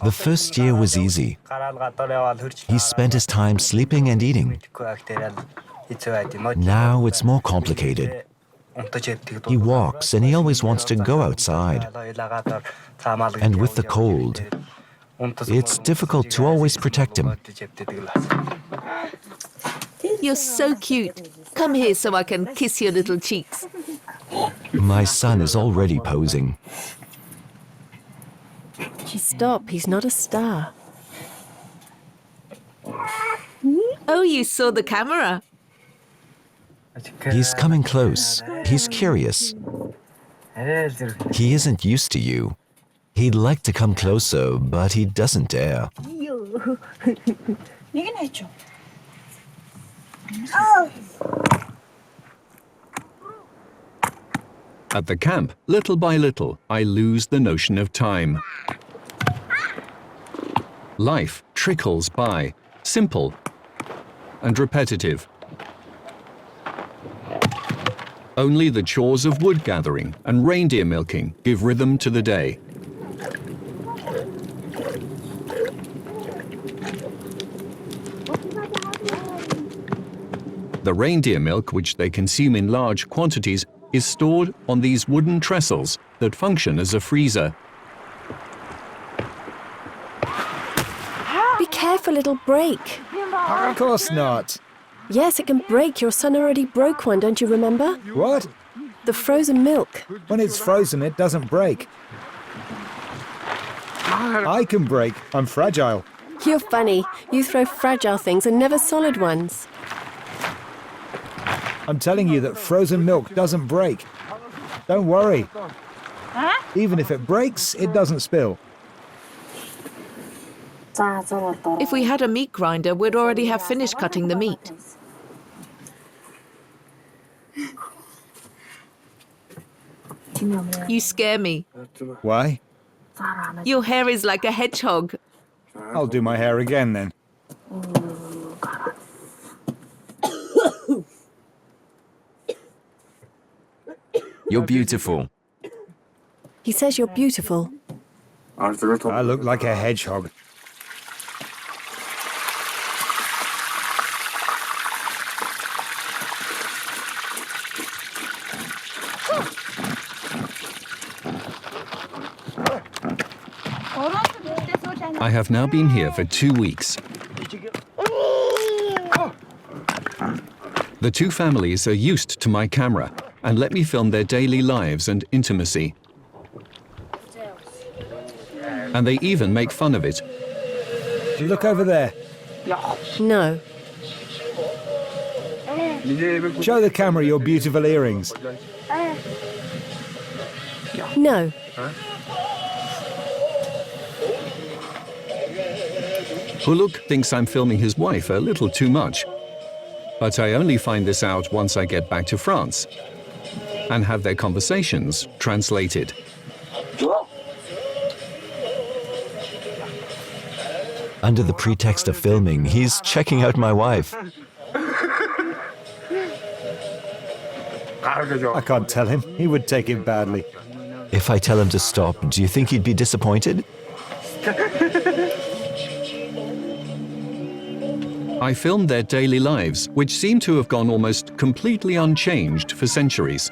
The first year was easy. He spent his time sleeping and eating. Now it's more complicated. He walks and he always wants to go outside. And with the cold, it's difficult to always protect him. You're so cute. Come here so I can kiss your little cheeks. My son is already posing. Stop, he's not a star. Oh, you saw the camera. He's coming close. He's curious. He isn't used to you. He'd like to come closer, but he doesn't dare. At the camp, little by little, I lose the notion of time. Life trickles by, simple and repetitive. Only the chores of wood gathering and reindeer milking give rhythm to the day. The reindeer milk, which they consume in large quantities, is stored on these wooden trestles that function as a freezer. Be careful, it'll break. Of course not. Yes, it can break. Your son already broke one, don't you remember? What? The frozen milk. When it's frozen, it doesn't break. I can break. I'm fragile. You're funny. You throw fragile things and never solid ones. I'm telling you that frozen milk doesn't break. Don't worry. Even if it breaks, it doesn't spill. If we had a meat grinder, we'd already have finished cutting the meat. You scare me. Why? Your hair is like a hedgehog. I'll do my hair again then. You're beautiful. He says you're beautiful. I look like a hedgehog. I have now been here for 2 weeks. The two families are used to my camera and let me film their daily lives and intimacy. And they even make fun of it. Look over there. No. Show the camera your beautiful earrings. No. Huluk thinks I'm filming his wife a little too much. But I only find this out once I get back to France and have their conversations translated. Under the pretext of filming, he's checking out my wife. I can't tell him. He would take it badly. If I tell him to stop, do you think he'd be disappointed? I filmed their daily lives, which seem to have gone almost completely unchanged for centuries.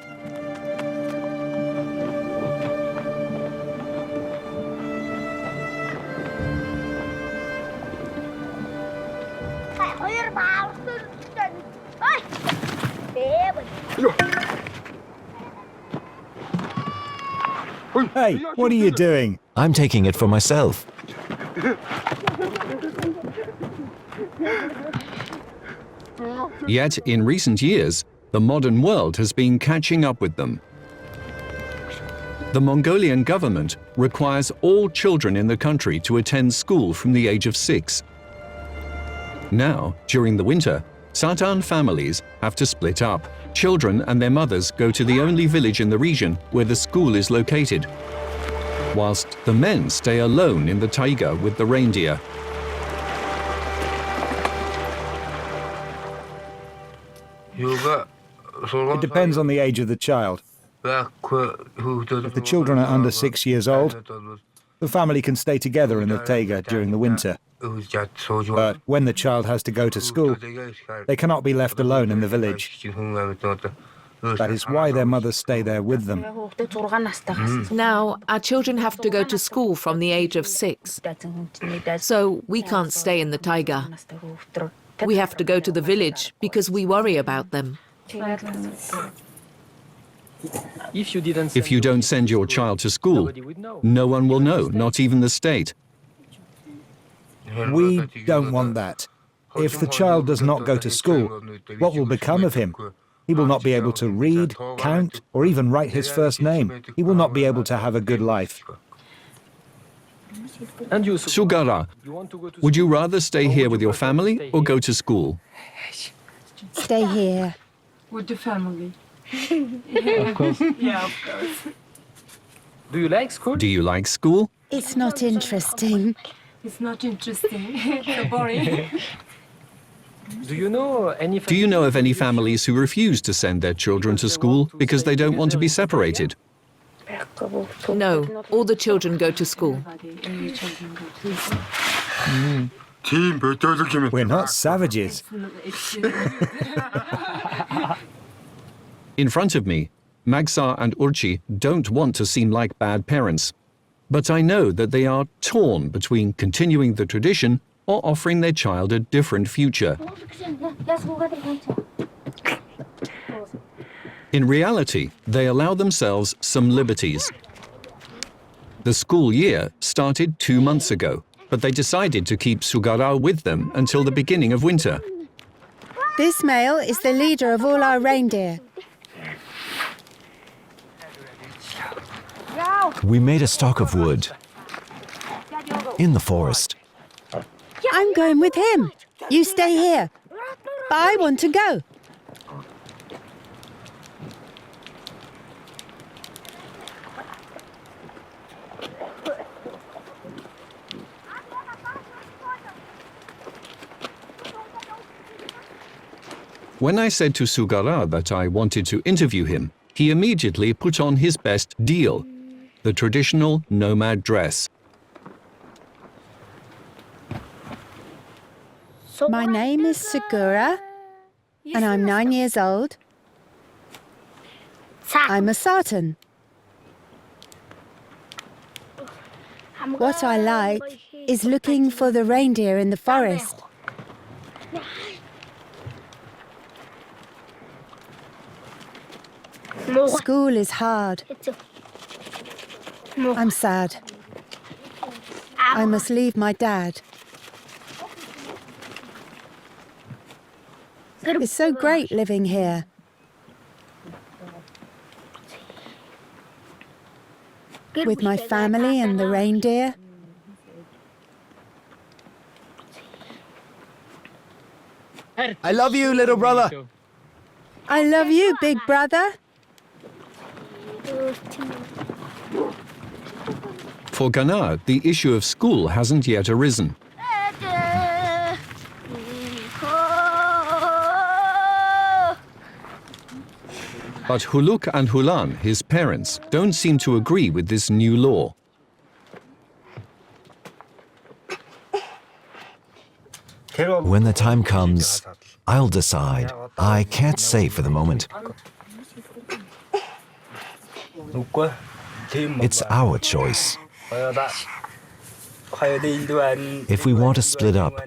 Hey, what are you doing? I'm taking it for myself. Yet, in recent years, the modern world has been catching up with them. The Mongolian government requires all children in the country to attend school from the age of 6. Now, during the winter, Tsataan families have to split up. Children and their mothers go to the only village in the region where the school is located. whilst the men stay alone in the taiga with the reindeer. It depends on the age of the child. If the children are under 6 years old, the family can stay together in the taiga during the winter. But when the child has to go to school, they cannot be left alone in the village. That is why their mothers stay there with them. Now, our children have to go to school from the age of 6. So we can't stay in the taiga. We have to go to the village because we worry about them. If you don't send your child to school, no one will know, not even the state. We don't want that. If the child does not go to school, what will become of him? He will not be able to read, count, or even write his first name. He will not be able to have a good life. Sugara, would you rather stay here with your family or go to school? Stay here. With the family. Of course. Yeah, of course. Do you like school? Do you like school? It's not interesting. It's not interesting. So boring. Do you know of any families who refuse to send their children to school because they don't want to be separated? No, all the children go to school. We're not savages. In front of me, Magsa and Urchi don't want to seem like bad parents. But I know that they are torn between continuing the tradition or offering their child a different future. In reality, they allow themselves some liberties. The school year started 2 months ago, but they decided to keep Sugara with them until the beginning of winter. This male is the leader of all our reindeer. We made a stock of wood in the forest. I'm going with him. You stay here. But I want to go. When I said to Sugara that I wanted to interview him, he immediately put on his best deal, the traditional nomad dress. My name is Segura, and I'm 9 years old. I'm a Tsataan. What I like is looking for the reindeer in the forest. School is hard. I'm sad. I must leave my dad. It's so great living here. With my family and the reindeer. I love you, little brother. I love you, big brother. For Ghana, the issue of school hasn't yet arisen. But Huluk and Hulan, his parents, don't seem to agree with this new law. When the time comes, I'll decide. I can't say for the moment. It's our choice. If we want to split up,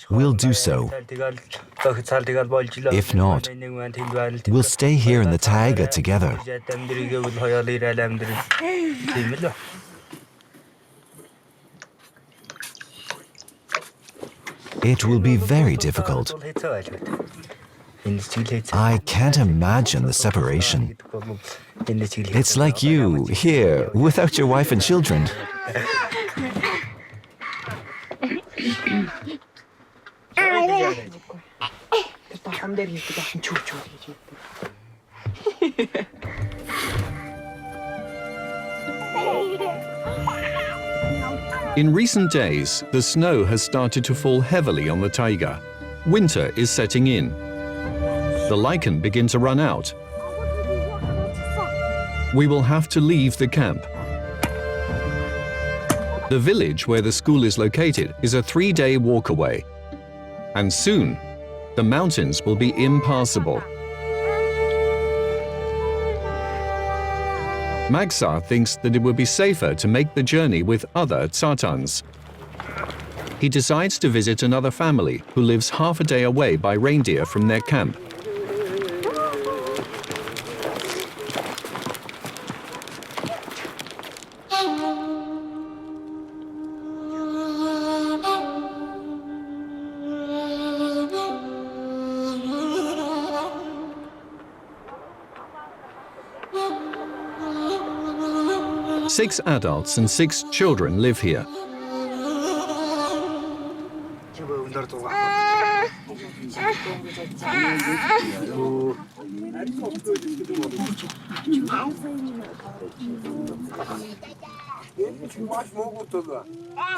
we'll do so. If not, we'll stay here in the taiga together. It will be very difficult. I can't imagine the separation. It's like you, here, without your wife and children. In recent days, the snow has started to fall heavily on the taiga. Winter is setting in. The lichen begin to run out. We will have to leave the camp. The village where the school is located is a 3-day walk away. And soon, the mountains will be impassable. Magsa thinks that it would be safer to make the journey with other Tsataans. He decides to visit another family who lives half a day away by reindeer from their camp. Six adults and 6 children live here.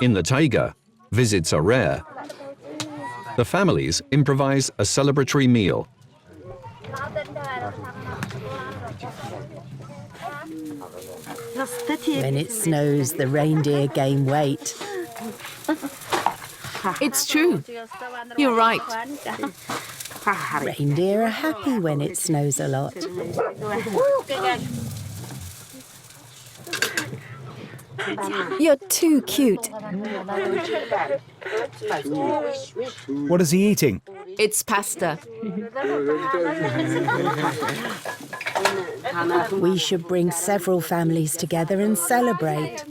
In the taiga, visits are rare. The families improvise a celebratory meal. When it snows, the reindeer gain weight. It's true. You're right. Reindeer are happy when it snows a lot. You're too cute. What is he eating? It's pasta. We should bring several families together and celebrate.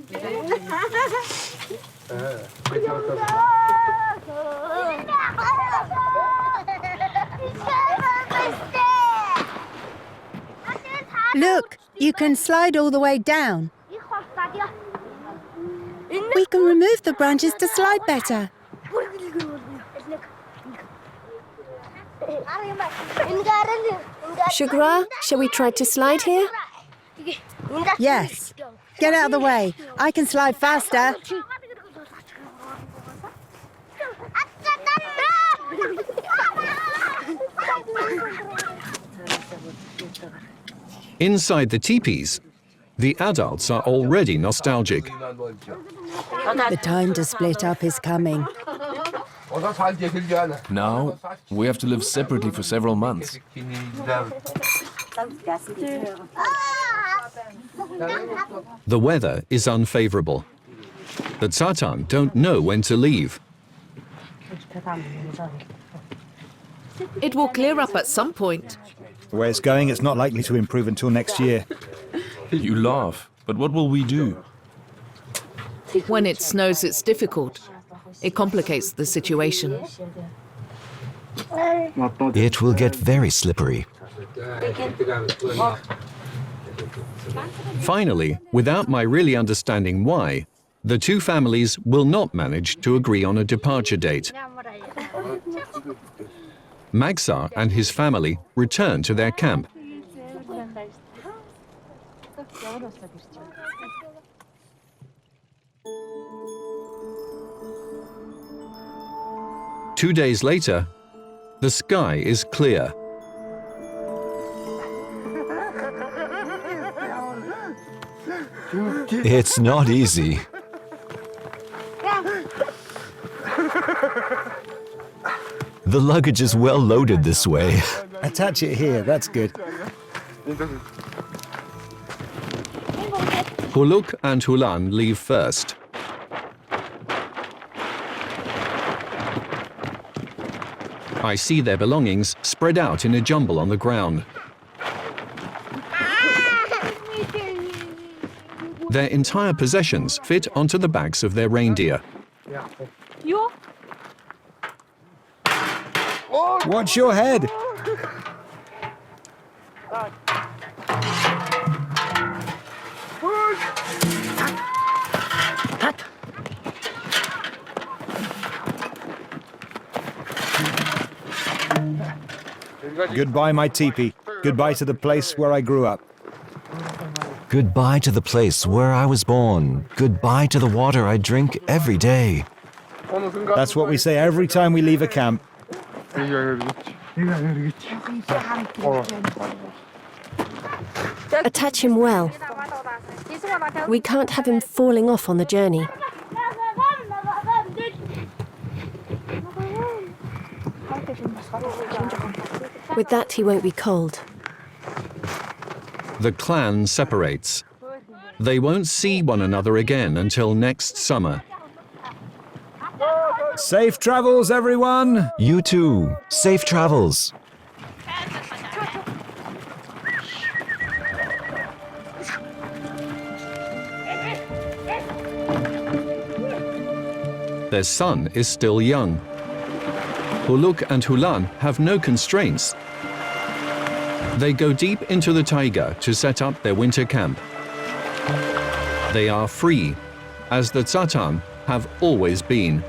Look, you can slide all the way down. We can remove the branches to slide better. Sugra, shall we try to slide here? Yes. Get out of the way. I can slide faster. Inside the teepees, the adults are already nostalgic. The time to split up is coming. Now, we have to live separately for several months. The weather is unfavorable. The Tsataan don't know when to leave. It will clear up at some point. The way it's going, it's not likely to improve until next year. You laugh, but what will we do? When it snows, it's difficult. It complicates the situation. It will get very slippery. Finally, without my really understanding why, the 2 families will not manage to agree on a departure date. Magsa and his family return to their camp. Two days later, the sky is clear. It's not easy. The luggage is well loaded this way. Attach it here, that's good. Huluk and Hulan leave first. I see their belongings spread out in a jumble on the ground. Their entire possessions fit onto the backs of their reindeer. Watch your head! Goodbye, my teepee. Goodbye to the place where I grew up. Goodbye to the place where I was born. Goodbye to the water I drink every day. That's what we say every time we leave a camp. Attach him well. We can't have him falling off on the journey. With that, he won't be cold. The clan separates. They won't see one another again until next summer. Safe travels, everyone! You too. Safe travels. Their son is still young. Huluk and Hulan have no constraints. They go deep into the taiga to set up their winter camp. They are free, as the Tsataan have always been.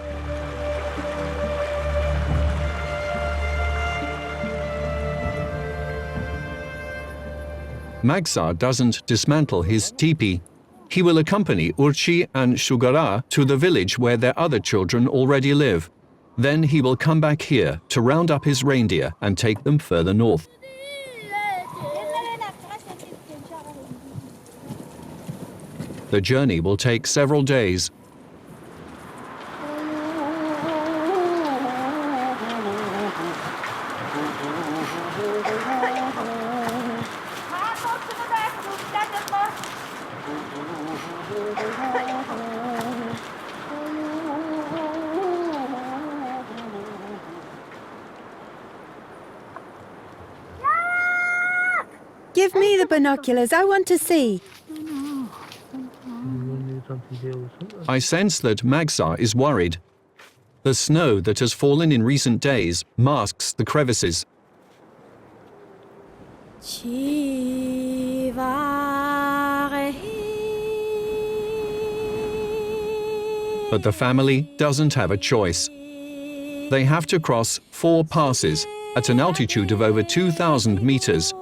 Magsa doesn't dismantle his teepee. He will accompany Urchi and Shugara to the village where their other children already live. Then he will come back here to round up his reindeer and take them further north. The journey will take several days. Give me the binoculars. I want to see. I sense that Magsa is worried. The snow that has fallen in recent days masks the crevices. But the family doesn't have a choice. They have to cross 4 passes at an altitude of over 2,000 meters.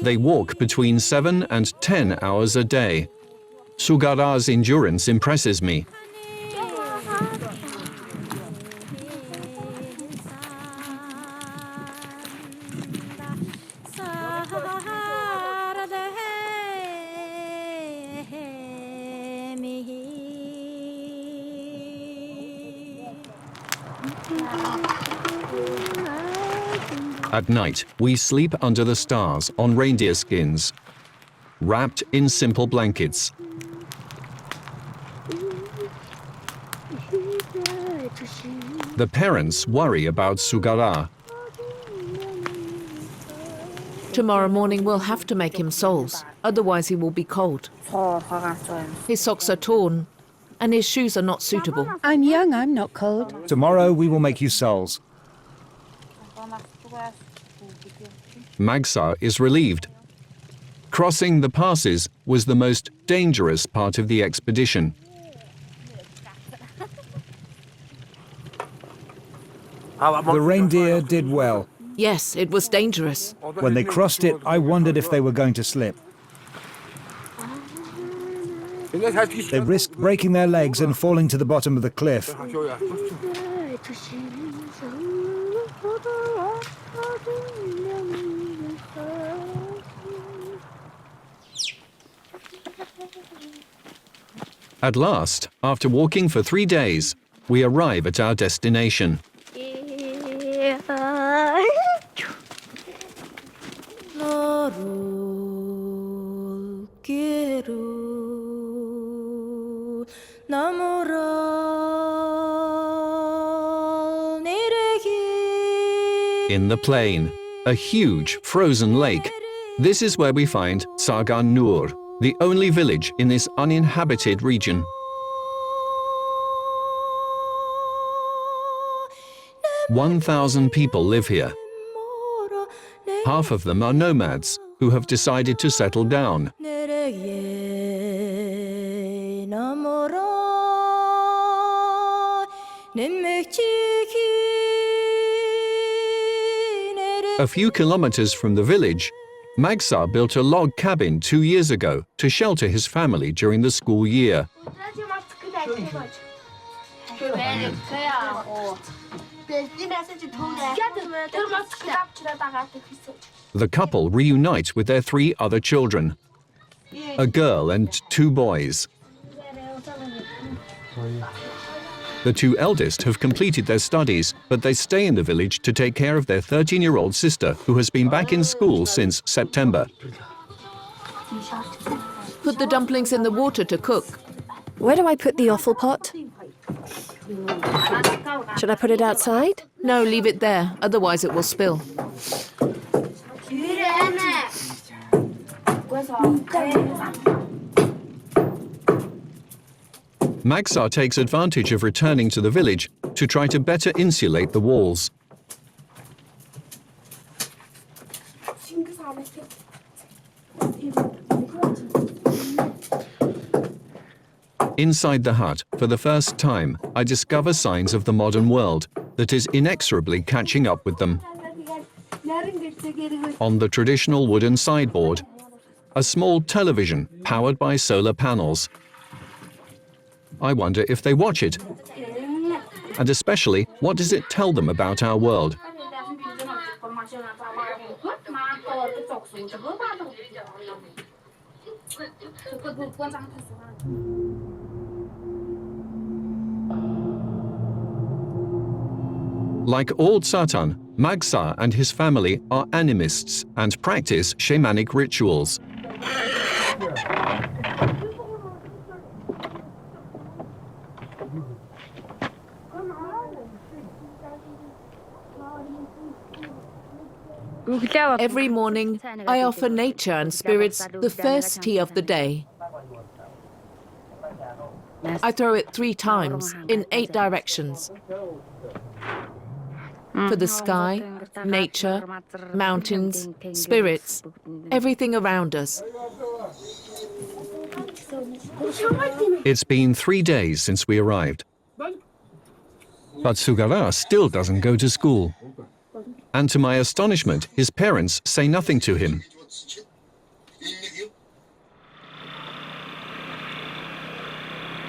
They walk between 7 and 10 hours a day. Sugara's endurance impresses me. At night, we sleep under the stars on reindeer skins, wrapped in simple blankets. The parents worry about Sugara. Tomorrow morning we'll have to make him soles, otherwise he will be cold. His socks are torn, and his shoes are not suitable. I'm young, I'm not cold. Tomorrow we will make you soles. Magsa is relieved. Crossing the passes was the most dangerous part of the expedition. The reindeer did well. Yes, it was dangerous. When they crossed it, I wondered if they were going to slip. They risked breaking their legs and falling to the bottom of the cliff. At last, after walking for 3 days, we arrive at our destination. In the plain, a huge frozen lake. This is where we find Tsagaan Nur, the only village in this uninhabited region. "1,000 people live here. Half of them are nomads who have decided to settle down. A few kilometers from the village, Magsa built a log cabin 2 years ago to shelter his family during the school year. The couple reunite with their 3 other children, a girl and 2 boys. The 2 eldest have completed their studies, but they stay in the village to take care of their 13-year-old sister, who has been back in school since September. Put the dumplings in the water to cook. Where do I put the offal pot? Should I put it outside? No, leave it there, otherwise it will spill. Magsa takes advantage of returning to the village to try to better insulate the walls. Inside the hut, for the first time, I discover signs of the modern world that is inexorably catching up with them. On the traditional wooden sideboard, a small television powered by solar panels. I wonder if they watch it. And especially, what does it tell them about our world? Like all Tsataan, Magsa and his family are animists and practice shamanic rituals. Every morning, I offer nature and spirits the first tea of the day. I throw it 3 times in 8 directions. For the sky, nature, mountains, spirits, everything around us. It's been 3 days since we arrived. But Sugara still doesn't go to school. And to my astonishment, his parents say nothing to him.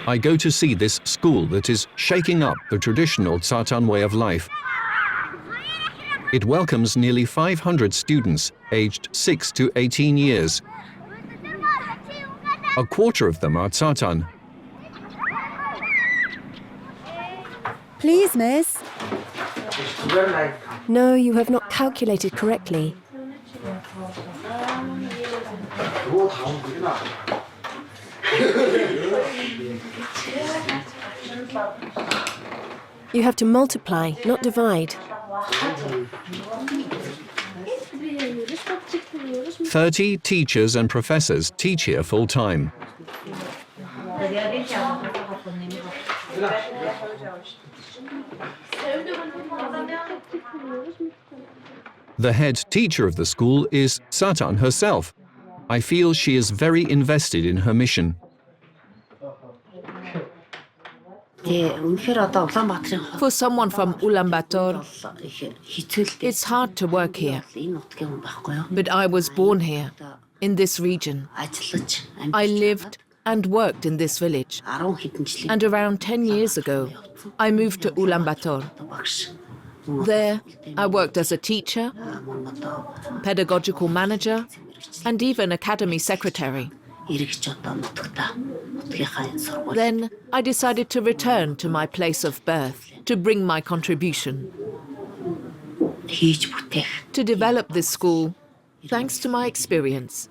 I go to see this school that is shaking up the traditional Tsataan way of life. It welcomes nearly 500 students aged 6 to 18 years. A quarter of them are Tsataan. Please, miss. No, you have not calculated correctly. You have to multiply, not divide. 30 teachers and professors teach here full-time. The head teacher of the school is Tsataan herself. I feel she is very invested in her mission. For someone from Ulaanbaatar, it's hard to work here. But I was born here, in this region. I lived and worked in this village. And around 10 years ago, I moved to Ulaanbaatar. There, I worked as a teacher, pedagogical manager, and even academy secretary. Then I decided to return to my place of birth to bring my contribution. To develop this school, thanks to my experience.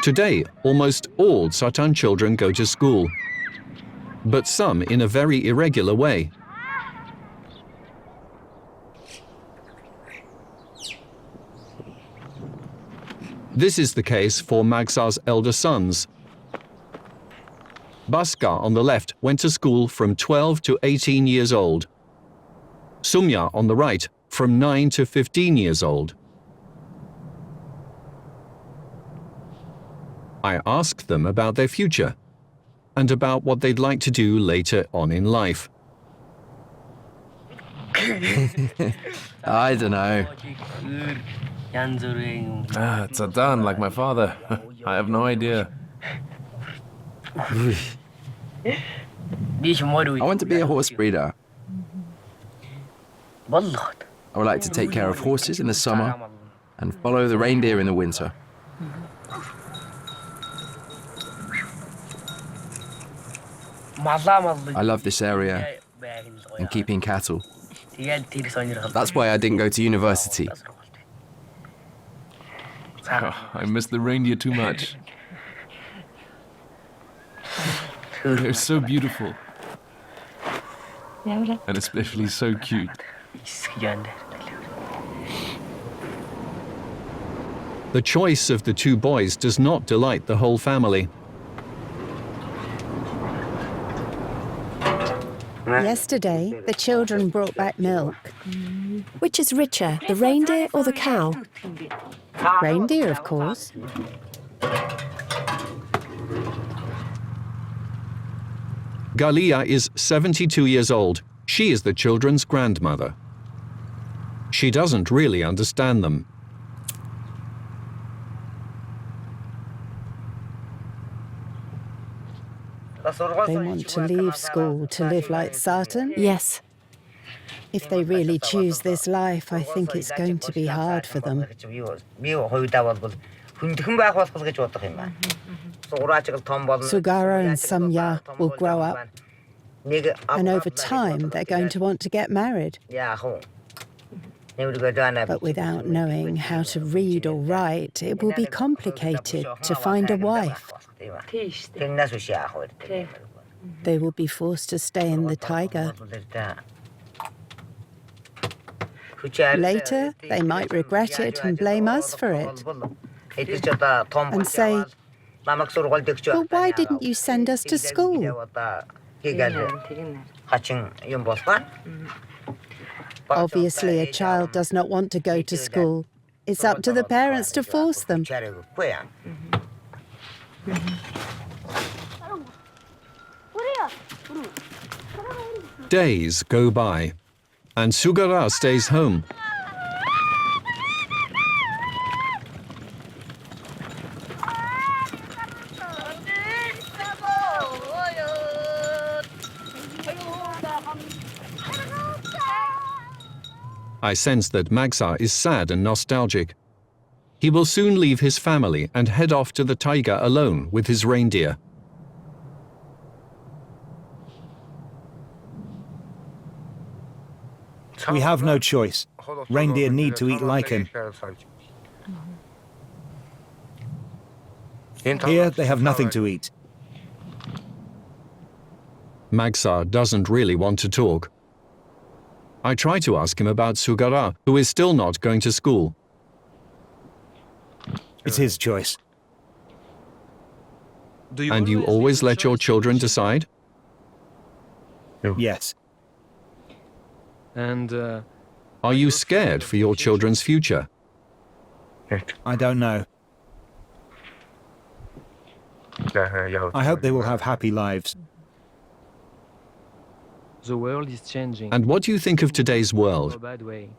Today, almost all Tsataan children go to school, but some in a very irregular way. This is the case for Magsa's elder sons. Baska on the left went to school from 12 to 18 years old. Sumya on the right from 9 to 15 years old. I asked them about their future and about what they'd like to do later on in life. I don't know. Tsataan, like my father. I have no idea. I want to be a horse breeder. I would like to take care of horses in the summer and follow the reindeer in the winter. I love this area and keeping cattle. That's why I didn't go to university. Oh, I miss the reindeer too much. They're so beautiful. And especially so cute. The choice of the two boys does not delight the whole family. Yesterday, the children brought back milk. Which is richer, the reindeer or the cow? Reindeer, of course. Galia is 72 years old. She is the children's grandmother. She doesn't really understand them. They want to leave school to live like Tsataan? Yes. If they really choose this life, I think it's going to be hard for them. Sugara and Samya will grow up, and over time they're going to want to get married. But without knowing how to read or write, it will be complicated to find a wife. They will be forced to stay in the taiga. Later, they might regret it and blame us for it. And say, "Well, why didn't you send us to school?" Obviously, a child does not want to go to school. It's up to the parents to force them. Days go by, and Sugara stays home. I sense that Magsa is sad and nostalgic. He will soon leave his family and head off to the taiga alone with his reindeer. We have no choice. Reindeer need to eat lichen. Here, they have nothing to eat. Magsa doesn't really want to talk. I try to ask him about Sugara, who is still not going to school. It's his choice. And you always let your children decide? Yes. And are you scared for your children's future? I don't know. I hope they will have happy lives. the world is changing. And what do you think of today's world? In a bad way.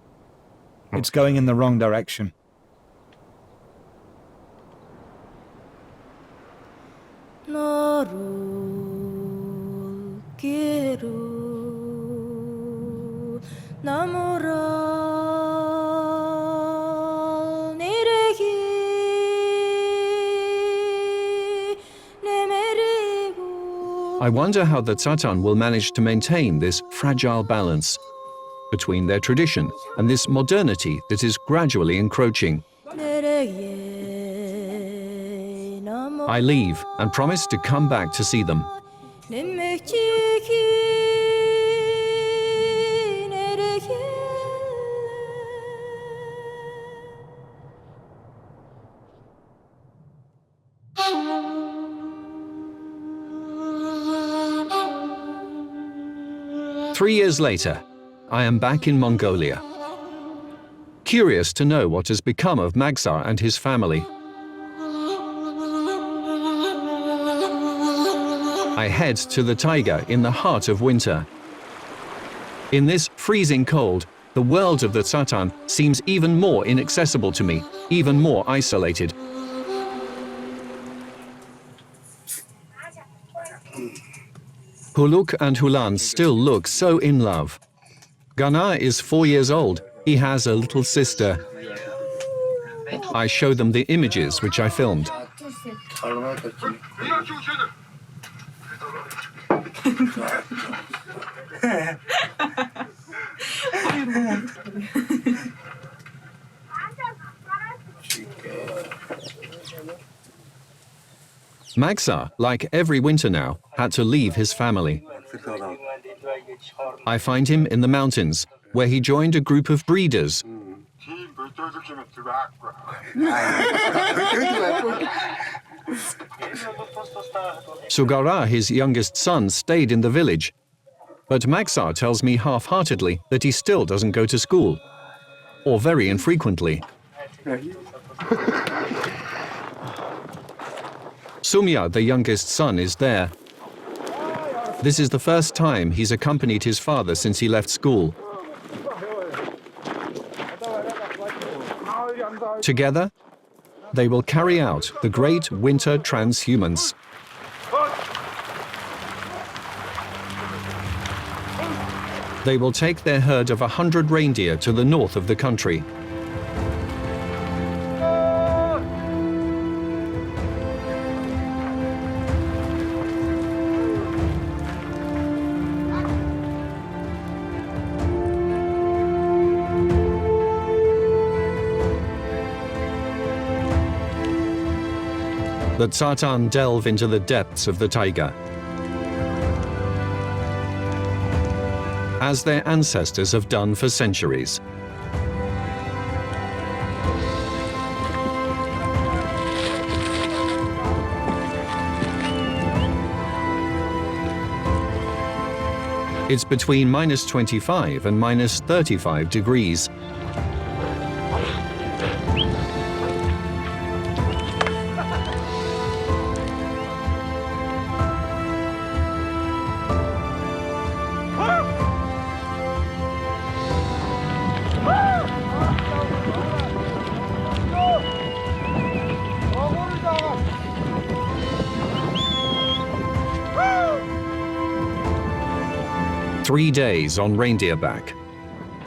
It's going in the wrong direction. I wonder how the Tsataan will manage to maintain this fragile balance between their tradition and this modernity that is gradually encroaching. I leave and promise to come back to see them. 3 years later, I am back in Mongolia. Curious to know what has become of Magsar and his family, I head to the taiga in the heart of winter. In this freezing cold, the world of the Tsataan seems even more inaccessible to me, even more isolated. Huluk and Hulan still look so in love. Gana is 4 years old. He has a little sister. I show them the images which I filmed. Magsar, like every winter now, had to leave his family. I find him in the mountains, where he joined a group of breeders. Sugara, his youngest son, stayed in the village. But Magsar tells me half-heartedly that he still doesn't go to school, or very infrequently. Sumya, the youngest son, is there. This is the first time he's accompanied his father since he left school. Together, they will carry out the great winter transhumance. They will take their herd of 100 reindeer to the north of the country. The Tsataan delve into the depths of the taiga, as their ancestors have done for centuries. It's between -25 and -35 degrees. Three days on reindeer back,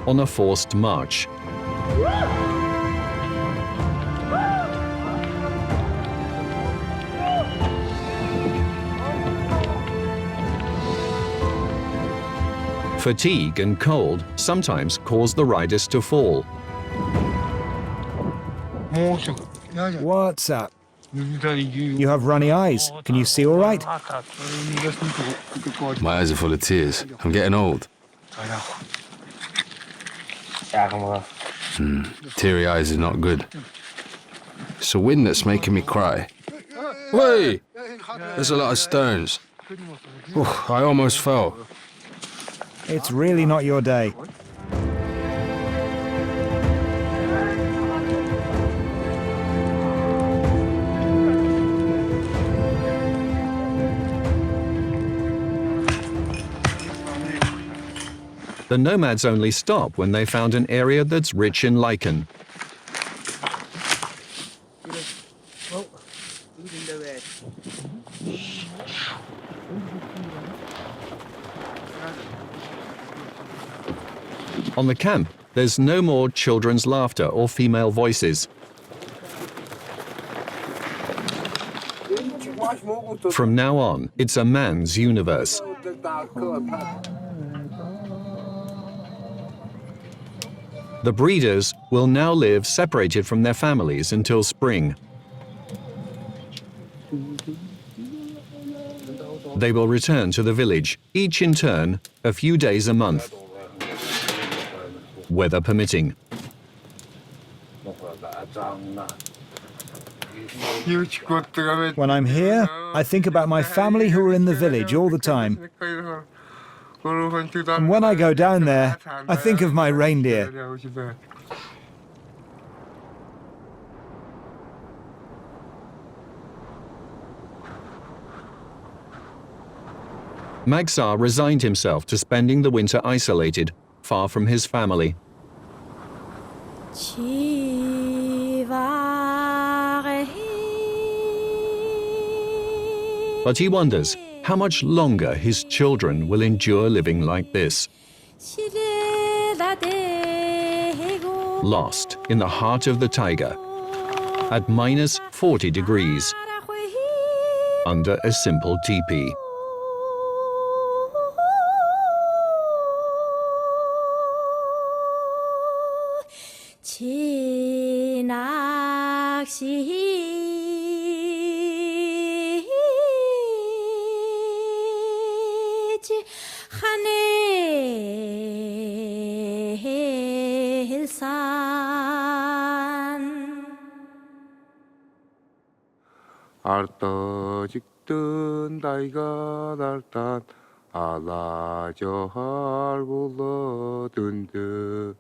on a forced march. Fatigue and cold sometimes cause the riders to fall. What's up? You have runny eyes. Can you see all right? My eyes are full of tears. I'm getting old. Teary eyes is not good. It's the wind that's making me cry. Wait! There's a lot of stones. Oof, I almost fell. It's really not your day. The nomads only stop when they found an area that's rich in lichen. On the camp, there's no more children's laughter or female voices. From now on, it's a man's universe. The breeders will now live separated from their families until spring. They will return to the village, each in turn, a few days a month, weather permitting. When I'm here, I think about my family who are in the village all the time. And when I go down there, I think of my reindeer. Magsar resigned himself to spending the winter isolated, far from his family. But he wonders how much longer his children will endure living like this. Lost in the heart of the taiga, at minus 40 degrees, under a simple teepee. Arta çıktın dayga dartan ala johar bulu döndü.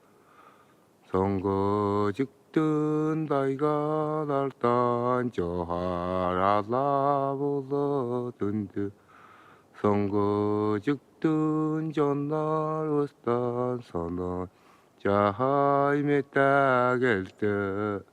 Songo çıktın dayga dartan johar ala bulu döndü. Songo çıktın canlar ustan sonra cahay meta geldi.